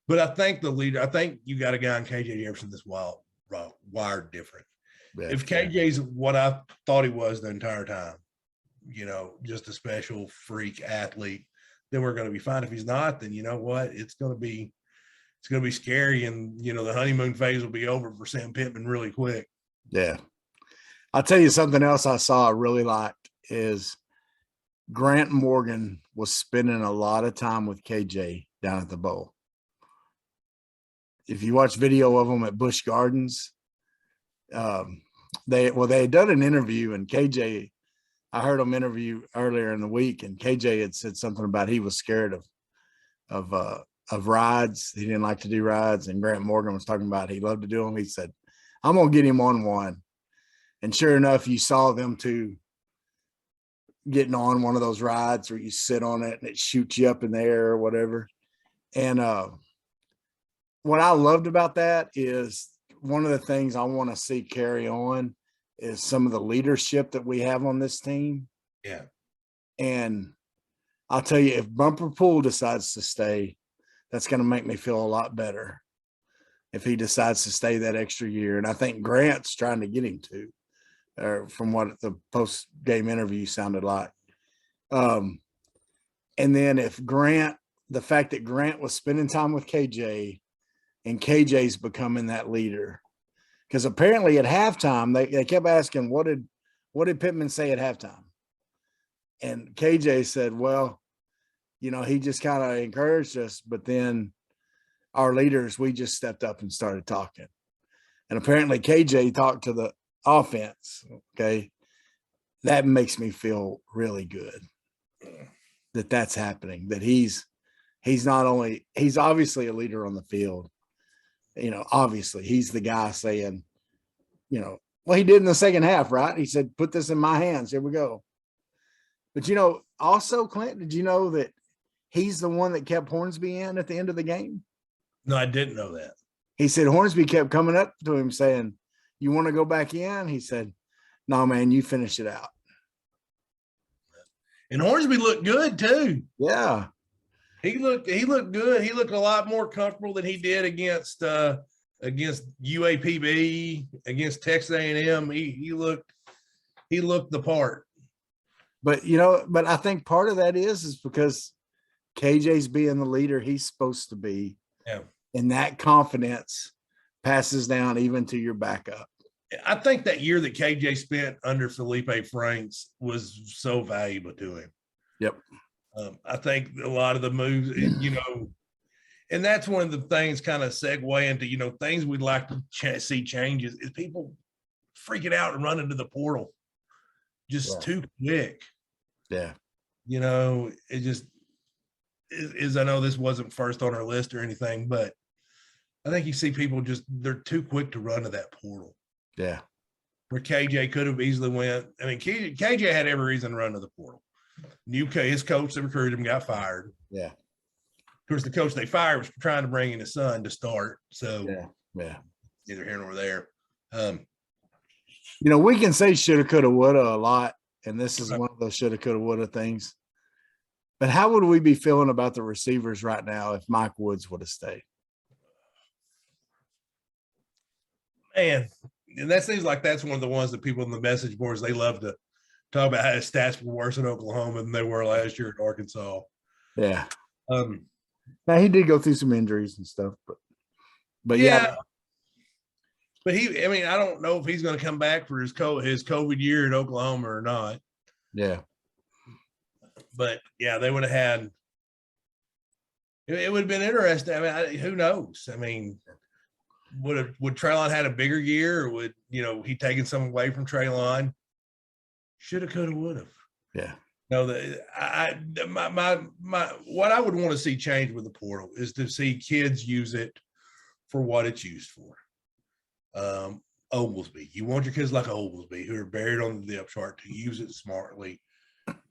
But I think the leader, I think you got a guy in KJ Jefferson that's wired different. Yeah. If KJ's what I thought he was the entire time, just a special freak athlete, then we're going to be fine. If he's not, then you know what? It's going to be scary. And, the honeymoon phase will be over for Sam Pittman really quick. Yeah. I'll tell you something else I saw I really liked is Grant Morgan was spending a lot of time with KJ down at the bowl. If you watch video of them at Busch Gardens, they had done an interview, and KJ, I heard them interview earlier in the week, and KJ had said something about he was scared of rides. He didn't like to do rides, and Grant Morgan was talking about he loved to do them. He said, "I'm gonna get him on one." And sure enough, you saw them two getting on one of those rides where you sit on it and it shoots you up in the air or whatever. And what I loved about that is one of the things I want to see carry on is some of the leadership that we have on this team. Yeah. And I'll tell you, if Bumper Pool decides to stay, that's going to make me feel a lot better if he decides to stay that extra year. And I think Grant's trying to get him to. From what the post-game interview sounded like. And then if the fact that Grant was spending time with KJ and KJ's becoming that leader, because apparently at halftime, they kept asking, what did Pittman say at halftime? And KJ said, well, he just kind of encouraged us, but then our leaders, we just stepped up and started talking. And apparently KJ talked to the offense. Okay. That makes me feel really good that that's happening, that he's obviously a leader on the field. Obviously he's the guy saying, well, he did in the second half, right? He said, put this in my hands. Here we go. But, also, Clint, did you know that he's the one that kept Hornsby in at the end of the game? No, I didn't know that. He said Hornsby kept coming up to him saying, you want to go back in? He said, no, man, you finish it out. And Hornsby looked good too. Yeah. He looked good. He looked a lot more comfortable than he did against UAPB, against Texas A&M. He looked the part. But but I think part of that is because KJ's being the leader he's supposed to be. Yeah. And that confidence passes down even to your backup. I think that year that KJ spent under Felipe Franks was so valuable to him. Yep. I think a lot of the moves, and that's one of the things kind of segue into, things we'd like to see changes is people freaking out and running to the portal just too quick. Yeah. It just is, I know this wasn't first on our list or anything, but I think you see people they're too quick to run to that portal. Yeah. Where KJ could have easily went. I mean, KJ had every reason to run to the portal. His coach that recruited him got fired. Yeah. Of course, the coach they fired was trying to bring in his son to start. So yeah. Neither here nor there. We can say shoulda, coulda, woulda a lot. And this is one of those shoulda, coulda, woulda things. But how would we be feeling about the receivers right now if Mike Woods would have stayed? Man, and that seems like that's one of the ones that people in the message boards, they love to talk about how his stats were worse in Oklahoma than they were last year at Arkansas. Yeah. Now he did go through some injuries and stuff, but yeah. But I don't know if he's going to come back for his COVID year at Oklahoma or not. Yeah. But yeah, they would have had. It would have been interesting. I mean, who knows? I mean, would Treylon had a bigger year, or would he taken some away from Treylon? Shoulda, coulda, would have. Yeah. No, my what I would want to see change with the portal is to see kids use it for what it's used for. Oglesby, you want your kids like Oglesby, who are buried on the depth chart, to use it smartly,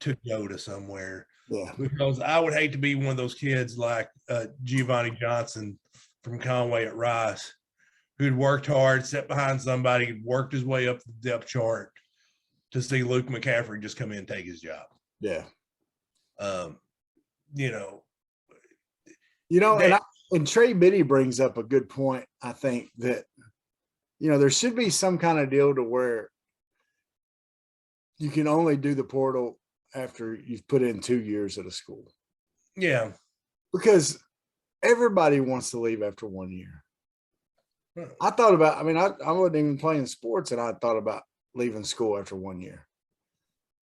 to go to somewhere. Yeah. Because I would hate to be one of those kids like Giovanni Johnson from Conway at Rice, who'd worked hard, sat behind somebody, worked his way up the depth chart, to see Luke McCaffrey just come in and take his job. Yeah. You know, and Trey Biddy brings up a good point. I think that, there should be some kind of deal to where you can only do the portal after you've put in 2 years at a school. Yeah. Because everybody wants to leave after 1 year. I thought about, I wasn't even playing sports, and I thought about leaving school after 1 year.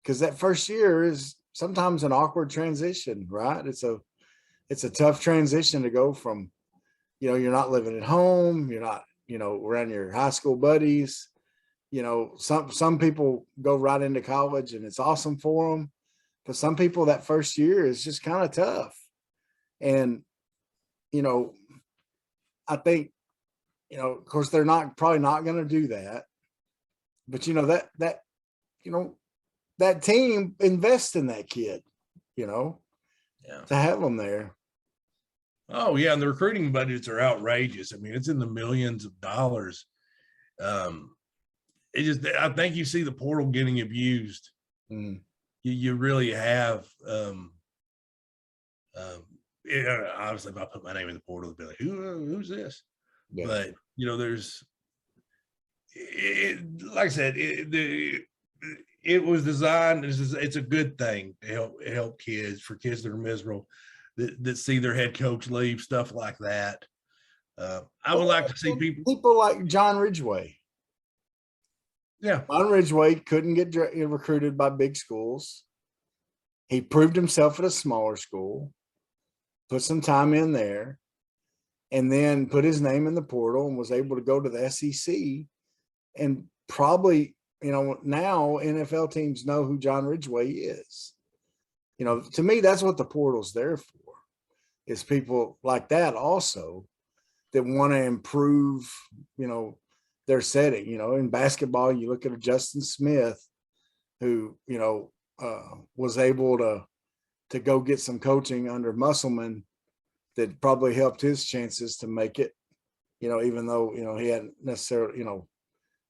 Because that first year is sometimes an awkward transition, right? It's a tough transition to go from, you're not living at home, you're not, around your high school buddies. Some people go right into college and it's awesome for them. But some people, that first year is just kind of tough. And, I think, of course, they're probably not going to do that. But, that team invests in that kid, to have them there. Oh yeah, and the recruiting budgets are outrageous. I mean, it's in the millions of dollars. I think you see the portal getting abused. Mm. You really have. Obviously, if I put my name in the portal, they'll be like, "Who's this?" Yeah. But there's, like I said, it was designed. It's a good thing to help kids, for kids that are miserable, that see their head coach leave, stuff like that. I would like to see people like John Ridgway. Yeah, John Ridgway couldn't get recruited by big schools. He proved himself at a smaller school, put some time in there, and then put his name in the portal and was able to go to the SEC. And probably, now NFL teams know who John Ridgway is. To me, that's what the portal's there for, is people like that also that want to improve, their setting. In basketball, you look at a Justin Smith who, was able to go get some coaching under Musselman that probably helped his chances to make it, even though, he hadn't necessarily,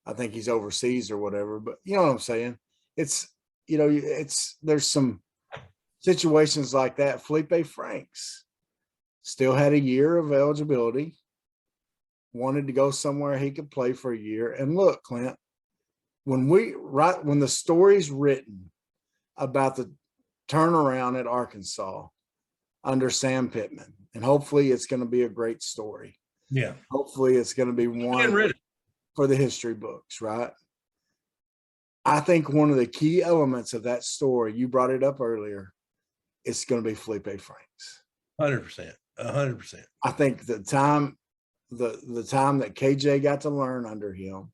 I think he's overseas or whatever, but you know what I'm saying? It's, there's some situations like that. Felipe Franks still had a year of eligibility, wanted to go somewhere he could play for a year. And look, Clint, when the story's written about the turnaround at Arkansas under Sam Pittman, and hopefully it's going to be a great story. Yeah. Hopefully it's going to be one for the history books, right? I think one of the key elements of that story, you brought it up earlier, it's going to be Felipe Franks. 100%. 100%. I think the time that KJ got to learn under him,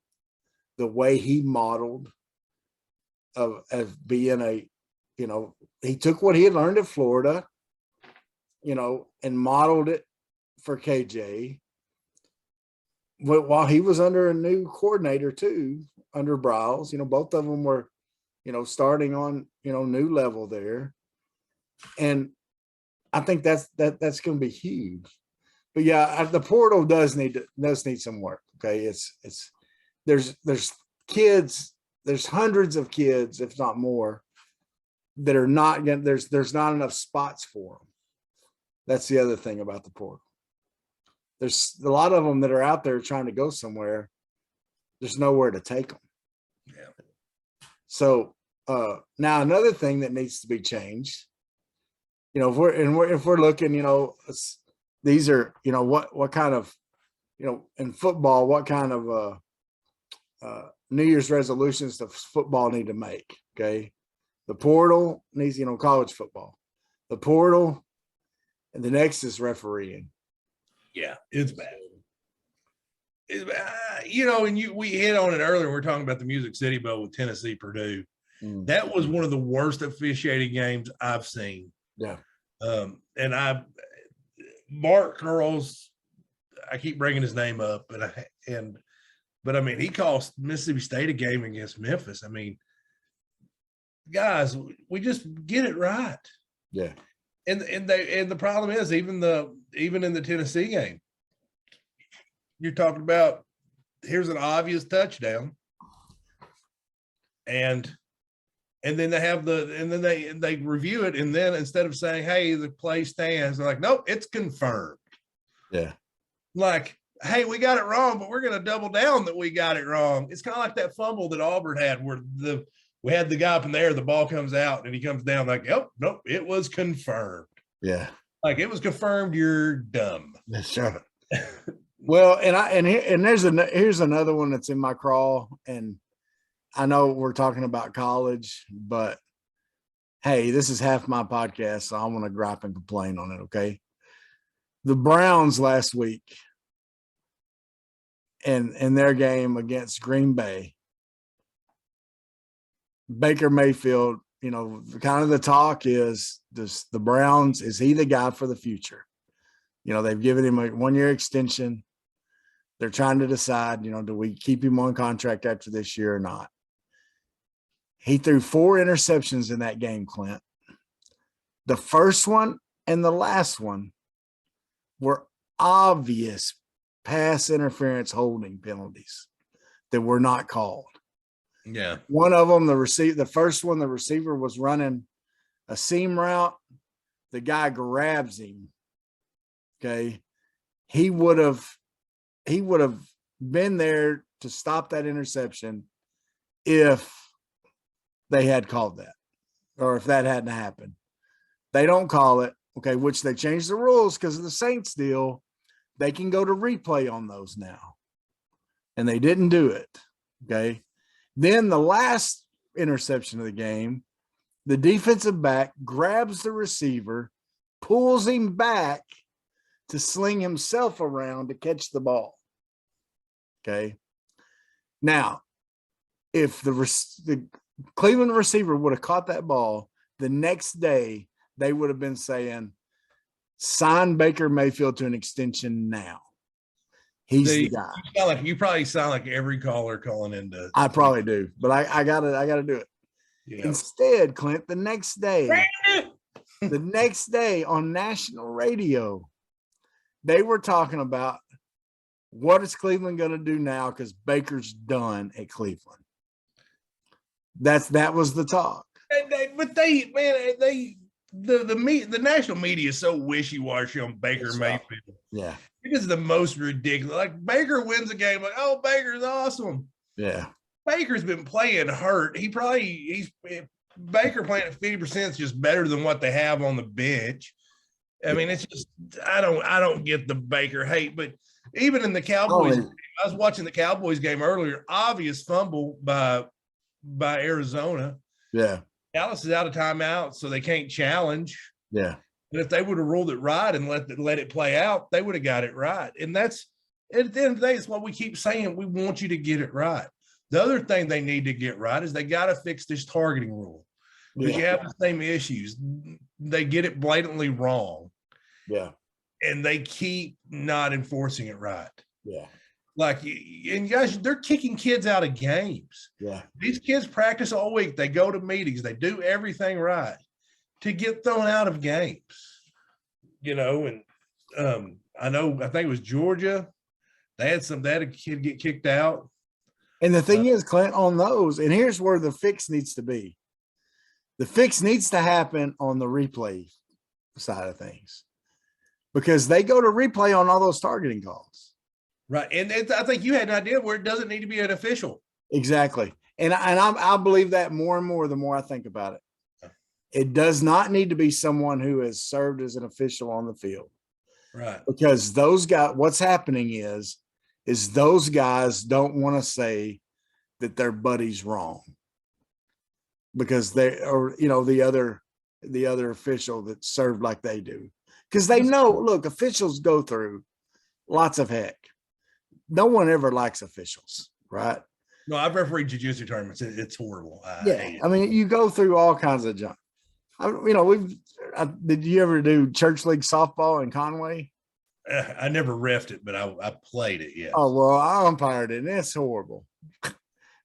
the way he modeled of being he took what he had learned at Florida, and modeled it for KJ. But while he was under a new coordinator too, under Bryles, both of them were, starting on, new level there. And I think that's going to be huge. But yeah, the portal does need some work. Okay. There's kids, there's hundreds of kids, if not more, that are not getting, there's not enough spots for them. That's the other thing about the portal. There's a lot of them that are out there trying to go somewhere. There's nowhere to take them. Yeah. So now another thing that needs to be changed, if we're looking, these are, what kind of, in football, what kind of New Year's resolutions does football need to make? Okay. The portal needs, college football, the portal, and the next is refereeing. Yeah, it's bad. It's bad. And we hit on it earlier. We're talking about the Music City Bowl with Tennessee, Purdue. That was one of the worst officiating games I've seen. Yeah. And Mark Earls, I keep bringing his name up, but I mean, he cost Mississippi State a game against Memphis. I mean, guys, we just get it right. Yeah. And the problem is even in the Tennessee game, you're talking about here's an obvious touchdown, and then they review it, and then instead of saying, hey, the play stands, they're like, nope, it's confirmed. Yeah. Like, hey, we got it wrong, but we're going to double down that we got it wrong. It's kind of like that fumble that Auburn had where we had the guy up in there, the ball comes out and he comes down like, yep, nope, it was confirmed. Yeah. Like, it was confirmed, you're dumb. That's right. Well, here's another one that's in my crawl, and I know we're talking about college, but hey, this is half my podcast, so I want to gripe and complain on it, okay? The Browns last week in their game against Green Bay, Baker Mayfield, kind of the talk is the Browns, is he the guy for the future? They've given him a 1-year extension. They're trying to decide, do we keep him on contract after this year or not? He threw 4 interceptions in that game, Clint. The first one and the last one were obvious pass interference holding penalties that were not called. Yeah. One of them, the first one, the receiver was running a seam route. The guy grabs him. Okay. He would have been there to stop that interception if they had called that, or if that hadn't happened. They don't call it. Okay. Which they changed the rules because of the Saints deal. They can go to replay on those now. And they didn't do it. Okay. Then the last interception of the game, the defensive back grabs the receiver, pulls him back to sling himself around to catch the ball. Okay. Now, if the Cleveland receiver would have caught that ball, the next day they would have been saying, sign Baker Mayfield to an extension now. He's the guy. You probably sound like every caller calling into. I probably do, but I gotta do it. Yeah. Instead, Clint, the next day on national radio, they were talking about what is Cleveland going to do now because Baker's done at Cleveland. That was the talk. The national media is so wishy-washy on Baker Mayfield. Yeah. It is the most ridiculous. Like, Baker wins a game, like, oh, Baker's awesome. Yeah. Baker's been playing hurt. Baker playing at 50% is just better than what they have on the bench. I mean, it's just I don't get the Baker hate, but even in the Cowboys, I was watching the Cowboys game earlier, obvious fumble by Arizona. Yeah. Dallas is out of timeout, so they can't challenge. Yeah. And if they would have ruled it right and let it play out, they would have got it right. And that's, at the end of the day, it's what we keep saying. We want you to get it right. The other thing they need to get right is they got to fix this targeting rule. Because you have the same issues. They get it blatantly wrong. Yeah. And they keep not enforcing it right. Yeah. Like, and guys, they're kicking kids out of games. Yeah. These kids practice all week. They go to meetings. They do everything right to get thrown out of games. And I think it was Georgia. They had a kid get kicked out. And the thing is, Clint, on those, and here's where the fix needs to be. The fix needs to happen on the replay side of things because they go to replay on all those targeting calls. Right. And I think you had an idea where it doesn't need to be an official. Exactly. And I believe that more and more the more I think about it. It does not need to be someone who has served as an official on the field. Right. Because those guys, what's happening is those guys don't want to say that their buddy's wrong because they or the other official that served like they do. Because they know, look, officials go through lots of heck. No one ever likes officials, right? No, I've refereed jiu-jitsu tournaments. It's horrible. I hate it. I mean, you go through all kinds of junk. Did you ever do church league softball in Conway? I never refed it, but I played it. Yeah. Oh, well, I umpired it, and it's horrible.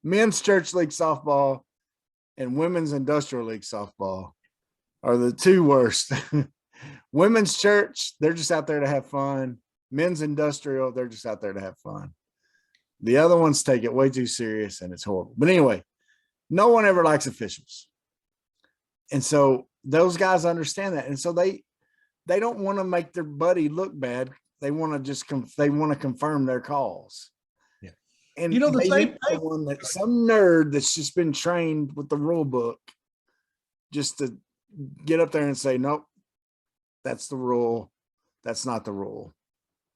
Men's church league softball and women's industrial league softball are the two worst. Women's church, they're just out there to have fun. Men's industrial, they're just out there to have fun. The other ones take it way too serious, and it's horrible. But anyway, no one ever likes officials. And so those guys understand that. And so they don't want to make their buddy look bad. They want to just confirm their calls. Yeah. And the same one that some nerd that's just been trained with the rule book just to get up there and say, nope, that's the rule. That's not the rule.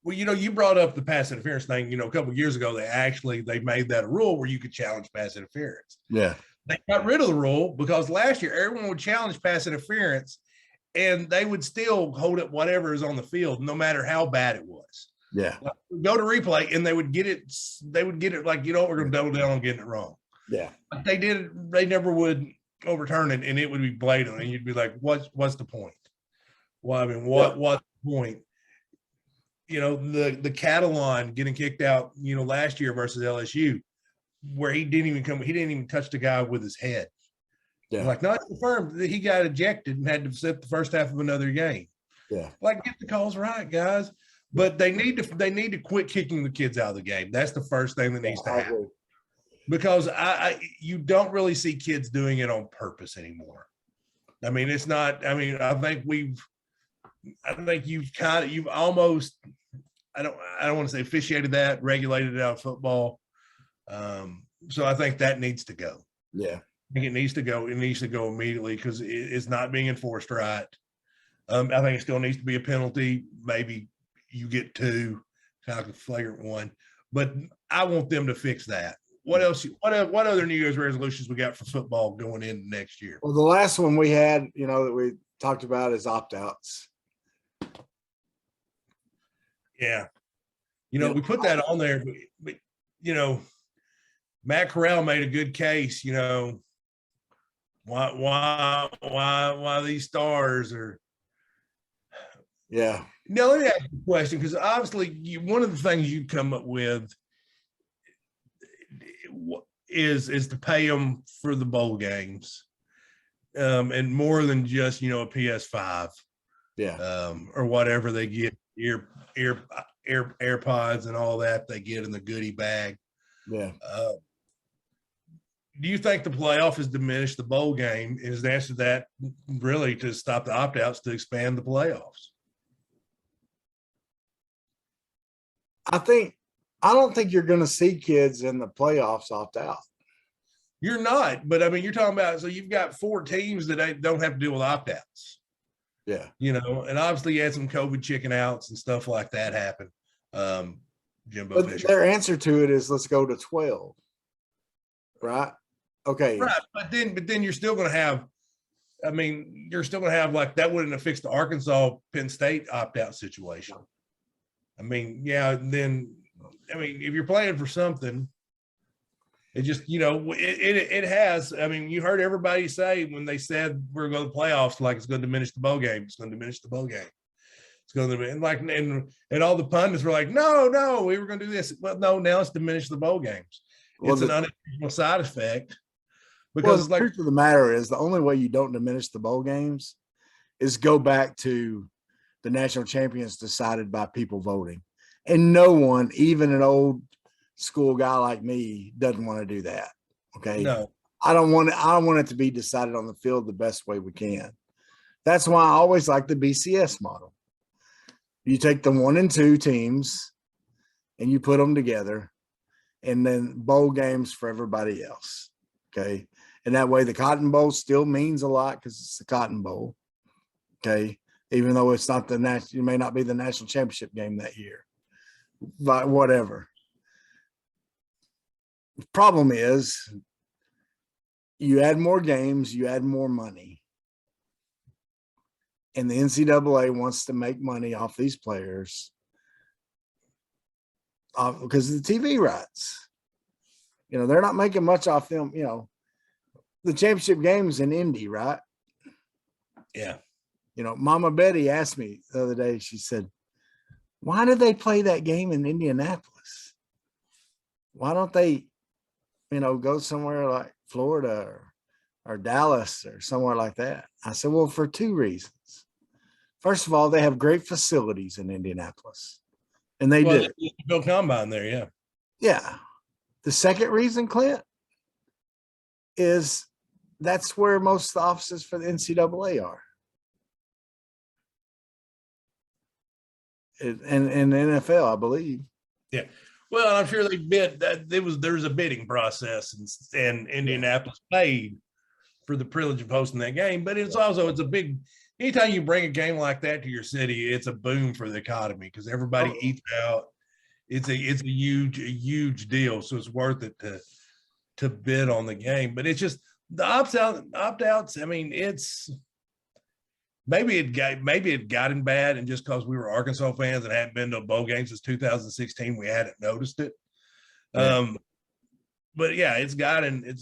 Well, you brought up the pass interference thing. A couple of years ago, they made that a rule where you could challenge pass interference. Yeah. They got rid of the rule because last year everyone would challenge pass interference and they would still hold up whatever is on the field, no matter how bad it was. Yeah. Like, go to replay and they would get it like, we're going to double down on getting it wrong. Yeah. But they never would overturn it, and it would be blatant. And you'd be like, what's the point? Well, I mean, what's the point? The Catalan getting kicked out, last year versus LSU, where he didn't even touch the guy with his head. Yeah. Like, not confirmed that he got ejected and had to sit the first half of another game. Yeah. Like, get the calls right, guys. But they need to quit kicking the kids out of the game. That's the first thing that needs to happen. Because you don't really see kids doing it on purpose anymore. I mean, it's not. I mean, I think you've almost. I don't want to say officiated that, regulated it out of football. So I think that needs to go. Yeah, I think it needs to go. It needs to go immediately because it's not being enforced right. I think it still needs to be a penalty. Maybe you get two, kind of like a flagrant one. But I want them to fix that. What else? What other New Year's resolutions we got for football going into next year? Well, the last one we had, that we talked about is opt-outs. Yeah. We put that on there, but Matt Corral made a good case, why these stars are. Yeah. Now, let me ask you a question, because obviously one of the things you come up with is to pay them for the bowl games, and more than just a PS5, or whatever they get, AirPods and all that they get in the goodie bag. Yeah. Do you think the playoff has diminished the bowl game? Is the answer to that really to stop the opt-outs to expand the playoffs? I don't think you're going to see kids in the playoffs opt out. You're not, but I mean, you're talking about, so you've got 4 teams that don't have to deal with opt-outs. Yeah. And obviously you had some COVID chicken outs and stuff like that happen. Jimbo But Fisher. their answer to it is let's go to 12. Right? Okay. Right. But then you're still going to have, like, that wouldn't have fixed the Arkansas Penn State opt-out situation. I mean, yeah, then, if you're playing for something, it just, it has, you heard everybody say when they said we're going to the playoffs, like it's going to diminish the bowl game. It's going to diminish the bowl game. It's going to, and all the pundits were like, no, we were going to do this. Well, no, now it's diminished the bowl games. It's an unintentional side effect. Because the truth of the matter is the only way you don't diminish the bowl games is go back to the national champions decided by people voting. And no one, even an old school guy like me, doesn't want to do that. Okay. No. I don't want it to be decided on the field the best way we can. That's why I always like the BCS model. You take the 1 and 2 teams and you put them together, and then bowl games for everybody else. Okay. And that way the Cotton Bowl still means a lot because it's the Cotton Bowl. Okay. Even though it's not it may not be the national championship game that year, but whatever. The problem is you add more games, you add more money. And the NCAA wants to make money off these players because of the TV rights. they're not making much off them. The championship game's in Indy, right? Yeah. Mama Betty asked me the other day, she said, why did they play that game in Indianapolis? Why don't they, go somewhere like Florida or Dallas or somewhere like that? I said, well, for two reasons. First of all, they have great facilities in Indianapolis. And they do. Bill Combine there, yeah. Yeah. The second reason, Clint, is that's where most of the offices for the NCAA are. And the NFL, I believe. Yeah. Well, I'm sure they bid that there's a bidding process, and Indianapolis paid for the privilege of hosting that game. But it's a big, anytime you bring a game like that to your city, it's a boom for the economy because everybody eats out. It's a huge deal. So it's worth it to bid on the game. But it's just the opt-outs. I mean, it's maybe it got in bad, and just because we were Arkansas fans and hadn't been to a bowl game since 2016, we hadn't noticed it. Yeah. But yeah, it's gotten We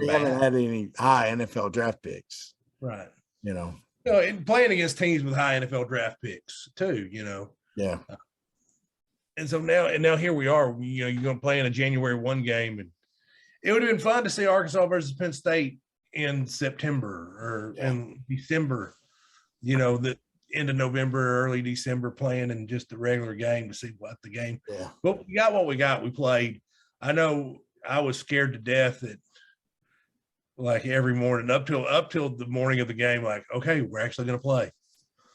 bad. haven't had any high NFL draft picks. Right. And playing against teams with high NFL draft picks too, Yeah. And so now here we are, you're going to play in a January 1 game, and it would have been fun to see Arkansas versus Penn State in September or in December, the end of November, early December, playing in just the regular game to see what the game. Yeah. But we got what we got. We played. I know I was scared to death that, like, every morning up till the morning of the game, like, okay, we're actually going to play.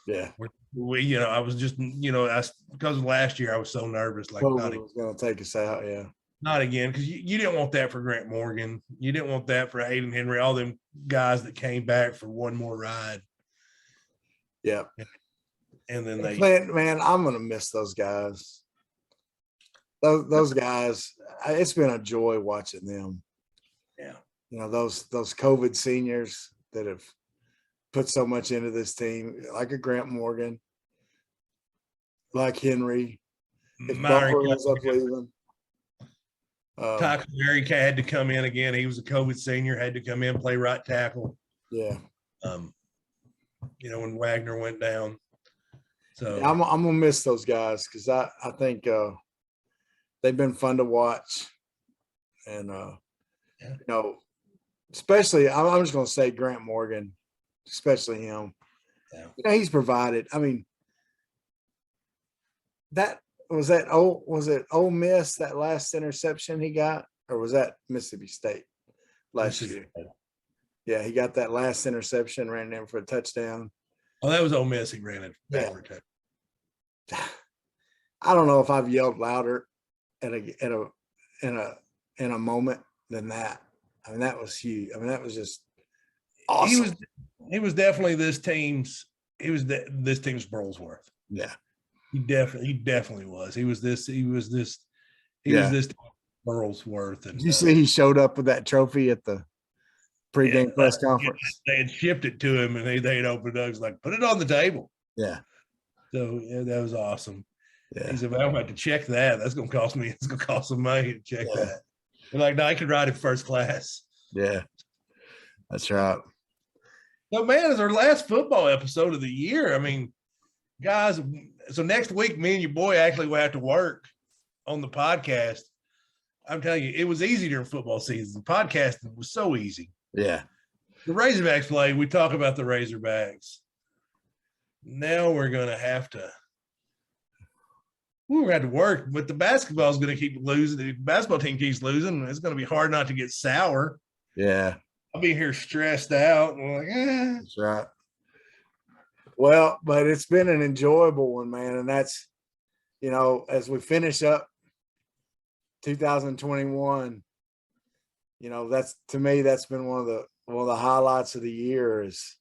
Yeah. I was just, because of last year, I was so nervous. Like, COVID was going to take us out. Yeah. Not again, because you didn't want that for Grant Morgan. You didn't want that for Hayden Henry, all them guys that came back for one more ride. Yeah. And then Clint, man, I'm going to miss those guys. Those guys, it's been a joy watching them. Yeah. Those COVID seniors that have put so much into this team, like a Grant Morgan, like Henry. If Bumper ends up leaving. Tyler Mary had to come in again. He was a COVID senior, had to come in, play right tackle. Yeah. When Wagner went down. So yeah, I'm gonna miss those guys because I think they've been fun to watch. And especially I'm just gonna say Grant Morgan, especially him. Yeah. He's provided. I mean, was it Ole Miss, that last interception he got, or was that Mississippi State last year? Yeah, he got that last interception, ran in for a touchdown. Oh, that was Ole Miss. He ran it back for a touchdown. I don't know if I've yelled louder in a moment than that. I mean, that was huge. I mean, that was just awesome. He was definitely this team's Burlsworth. Yeah. He definitely was. He was this Burlsworth. And did you see he showed up with that trophy at the pregame press conference? They had shipped it to him, and they'd opened it up. He's like, put it on the table. Yeah. So yeah, that was awesome. Yeah. He said, well, I'm going to check that. That's going to cost me. It's going to cost some money to check that. They're like, no, I could ride it first class. Yeah. That's right. So, man, it's our last football episode of the year. I mean, guys, so next week, me and your boy actually will have to work on the podcast. I'm telling you, it was easy during football season. Podcasting was so easy. Yeah. The Razorbacks play, we talk about the Razorbacks. Now we're going to have to work, but the basketball is going to keep losing. The basketball team keeps losing. It's going to be hard not to get sour. Yeah. I'll be here stressed out. And like, That's right. Well, but it's been an enjoyable one, man. And that's, as we finish up 2021, that's, to me, that's been one of the highlights of the year is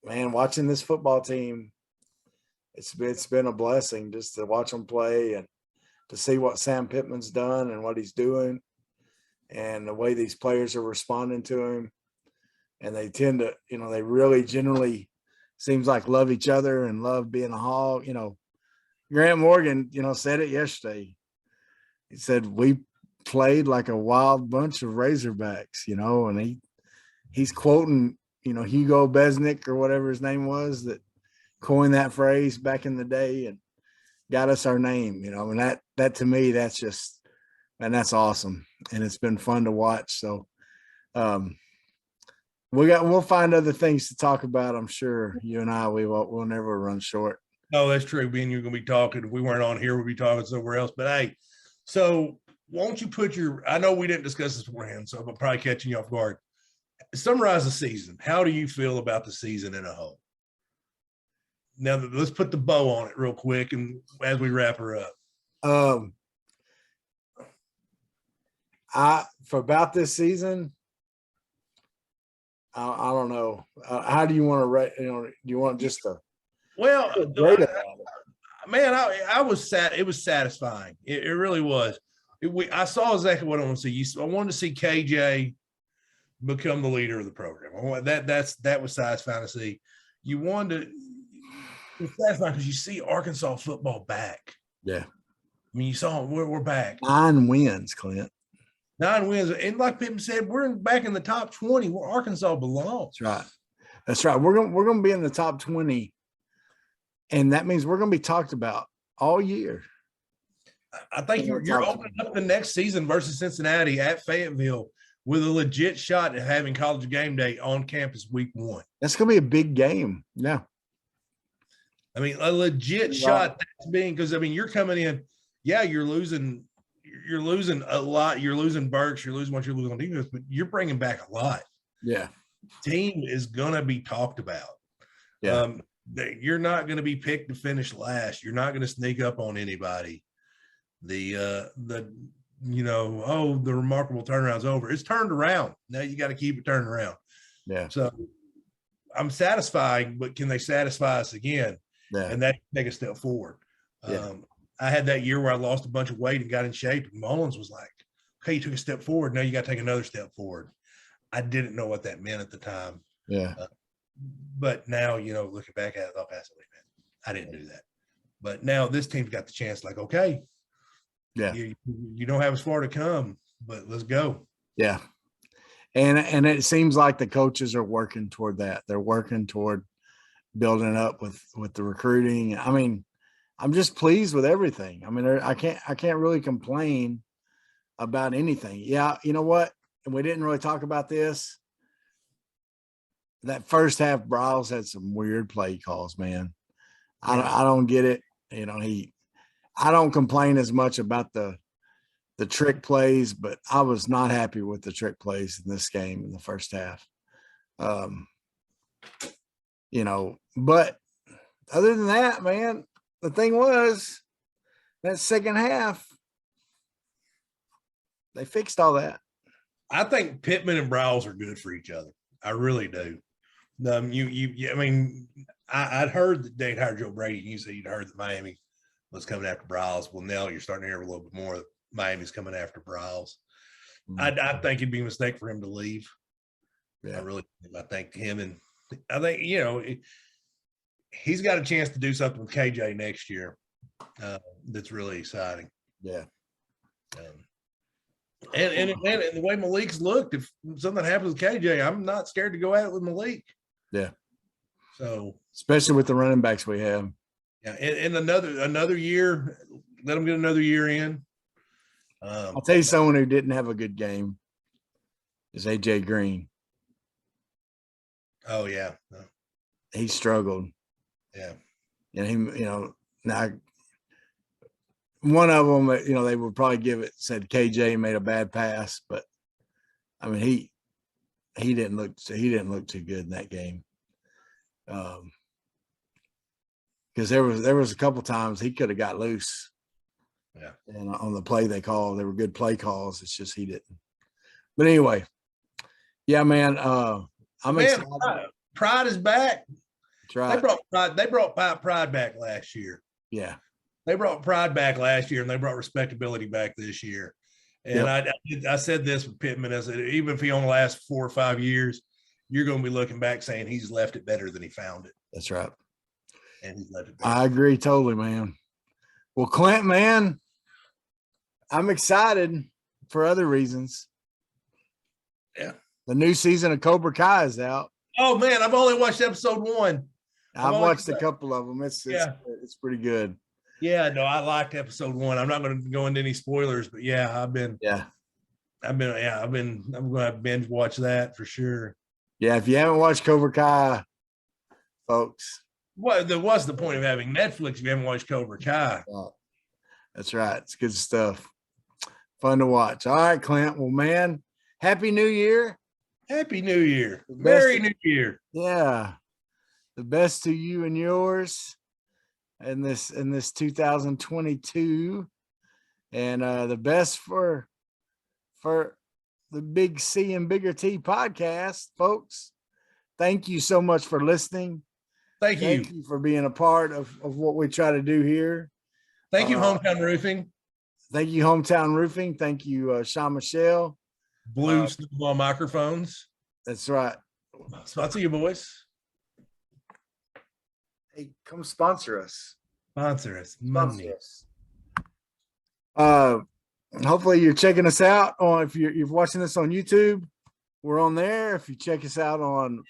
man, watching this football team. It's been a blessing just to watch them play and to see what Sam Pittman's done and what he's doing and the way these players are responding to him. And they tend to, they really generally seems like love each other and love being a Hog. Grant Morgan, said it yesterday. he said we played like a wild bunch of Razorbacks, you know, and he's quoting, you know, Hugo Besnick or whatever his name was that coined that phrase back in the day and got us our name, you know, and that to me, that's just, and that's awesome. And it's been fun to watch. So we'll find other things to talk about. I'm sure you and I, we'll never run short. No, that's true. Me and you are going to be talking. If we weren't on here, we'd be talking somewhere else. But hey, so won't you put I know we didn't discuss this beforehand, so I'm probably catching you off guard. Summarize the season. How do you feel about the season in a whole? Now, let's put the bow on it real quick and as we wrap her up. For about this season, I don't know. How do you want to rate? You know, do you want just to? Well, man, I was sad. It was satisfying. It really was. I saw exactly what I want to see. I wanted to see KJ become the leader of the program. That was satisfying to see. You wanted to. It's satisfying because you see Arkansas football back. Yeah. I mean, you saw we're back. 9 wins, Clint. 9 wins. And like Pittman said, we're back in the top 20 where Arkansas belongs. That's right. That's right. We're gonna be in the top 20. And that means we're gonna be talked about all year. I think you're opening up the next season versus Cincinnati at Fayetteville with a legit shot at having College game day on campus week 1. That's gonna be a big game. Yeah. I mean, a legit shot that's being, because I mean, you're coming in, yeah, you're losing a lot. You're losing Burks, you're losing what you're losing on defense, but you're bringing back a lot. Yeah. Team is gonna be talked about. Yeah. You're not gonna be picked to finish last. You're not gonna sneak up on anybody. The remarkable turnaround's over. It's turned around. Now you got to keep it turned around. Yeah. So I'm satisfied, but can they satisfy us again? Yeah. And that take a step forward. Yeah. I had that year where I lost a bunch of weight and got in shape. And Mullins was like, okay, you took a step forward. Now you got to take another step forward. I didn't know what that meant at the time. Yeah. But now, looking back at it, I'll pass away, man. I didn't do that. But now this team's got the chance, like, okay, yeah, you don't have as far to come, but let's go. Yeah. And it seems like the coaches are working toward that. They're working toward building up with the recruiting. I mean, I'm just pleased with everything. I mean, I can't really complain about anything. Yeah. You know what? And we didn't really talk about this. That first half, Bryles had some weird play calls, man. I don't get it. I don't complain as much about the trick plays, but I was not happy with the trick plays in this game in the first half. But other than that, man, the thing was that second half, they fixed all that. I think Pittman and Bryles are good for each other. I really do. I'd heard that they'd hired Joe Brady, and you said you'd heard that Miami was coming after Bryles. Well, now you're starting to hear a little bit more that Miami's coming after Bryles. Mm-hmm. I think it'd be a mistake for him to leave. Yeah. I think he's got a chance to do something with KJ next year. That's really exciting. Yeah. And the way Malik's looked, if something happens with KJ, I'm not scared to go at it with Malik. Yeah. So especially with the running backs we have. Yeah, and another year, let them get another year in. I'll tell you someone who didn't have a good game is AJ Green. Oh yeah, he struggled. Yeah, and he, now one of them, they would probably said KJ made a bad pass, but I mean he didn't look too good in that game. Because there was a couple times he could have got loose. Yeah. And on the play they called, they were good play calls. It's just he didn't. But anyway, yeah, man. I'm excited. Pride is back. That's right. They brought pride back last year. Yeah. They brought pride back last year, and they brought respectability back this year. And I said this with Pittman, I said, even if he only lasts 4 or 5 years, you're going to be looking back saying he's left it better than he found it. That's right. And he's left it better. I agree totally, man. Well, Clint, man, I'm excited for other reasons. Yeah. The new season of Cobra Kai is out. Oh man, I've only watched episode 1. I've watched a couple of them. It's pretty good. Yeah, no, I liked episode 1. I'm not going to go into any spoilers, but yeah, I'm going to binge watch that for sure. Yeah, if you haven't watched Cobra Kai, folks. Well, there was the point of having Netflix if you haven't watched Cobra Kai. That's right. It's good stuff. Fun to watch. All right, Clint. Well, man, Happy New Year. Happy New Year. Merry New Year. Yeah. The best to you and yours in this 2022. And the best for the Big C and Bigger T podcast, folks. Thank you so much for listening. Thank you for being a part of what we try to do here. Thank you, Hometown Roofing. Thank you, Hometown Roofing. Thank you, Sean Michelle. Blue Snowball Microphones. That's right. Sponsor you, boys. Hey, come sponsor us. Sponsor us. Sponsor us. Hopefully you're checking us out on, if you're watching this on YouTube, we're on there. If you check us out on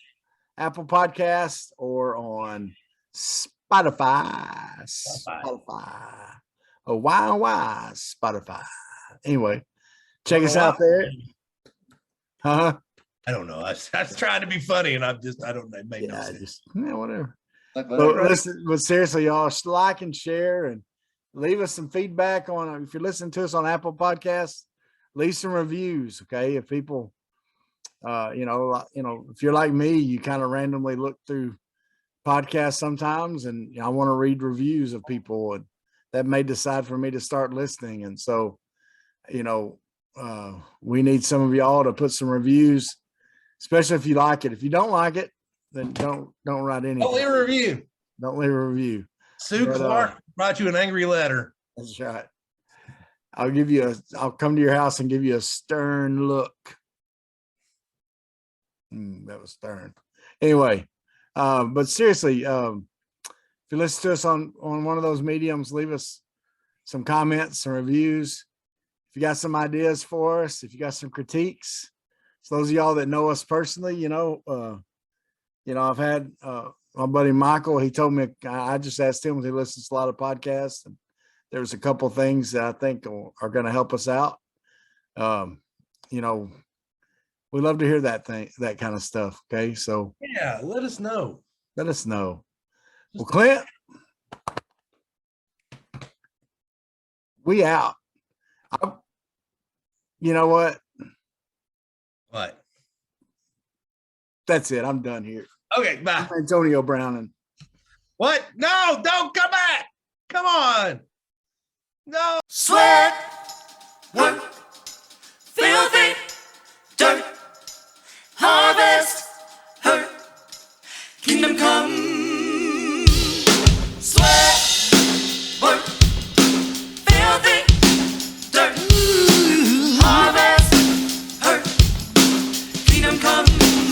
Apple Podcasts or on Spotify. Oh, why Spotify. Anyway, check us out there. Huh? I don't know. I was trying to be funny, and I don't know. It made no sense. Whatever. But seriously, y'all, like and share and leave us some feedback on, if you're listening to us on Apple Podcasts, leave some reviews. Okay. If people, if you're like me, you kind of randomly look through podcasts sometimes, and I want to read reviews of people, and that may decide for me to start listening. And so, we need some of y'all to put some reviews, especially if you like it. If you don't like it, then don't write anything. Don't leave a review. Don't leave a review. Sue Clark brought you an angry letter. That's right. I'll come to your house and give you a stern look. That was stern. Anyway, but seriously, if you listen to us on one of those mediums, leave us some comments, some reviews. If you got some ideas for us, if you got some critiques, so those of y'all that know us personally, I've had my buddy Michael. He told me, I just asked him, he listens to a lot of podcasts, and there was a couple of things that I think are going to help us out. We love to hear that kind of stuff. Okay, so yeah, let us know. Well, Clint, we out. You know what? What? That's it. I'm done here. Okay, bye. I'm Antonio Brown. What? No, don't come back. Come on. No. Sweat, work, filthy, dirt, harvest, hurt, kingdom come. Sweat, work, filthy, dirt, harvest, hurt, kingdom come.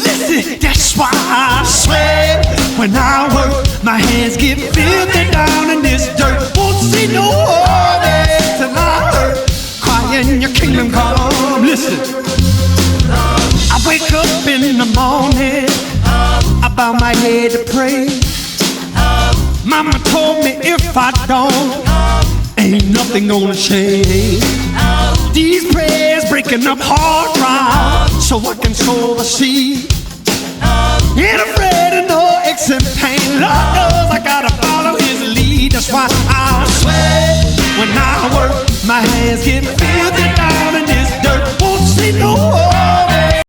Listen, that's why I sweat when I work. My hands get filthy down in this dirt. Won't see no harvest till I hurt. Crying your kingdom come. Listen, I wake up in the morning, I bow my head to pray. Mama told me if I don't, ain't nothing gonna change. These prayers breaking up hard ground so I can sow the seed. Ain't afraid of no aches and pain. Lord knows I gotta follow his lead. That's why I sweat when I work. My hands get filthy down in this dirt. Won't see no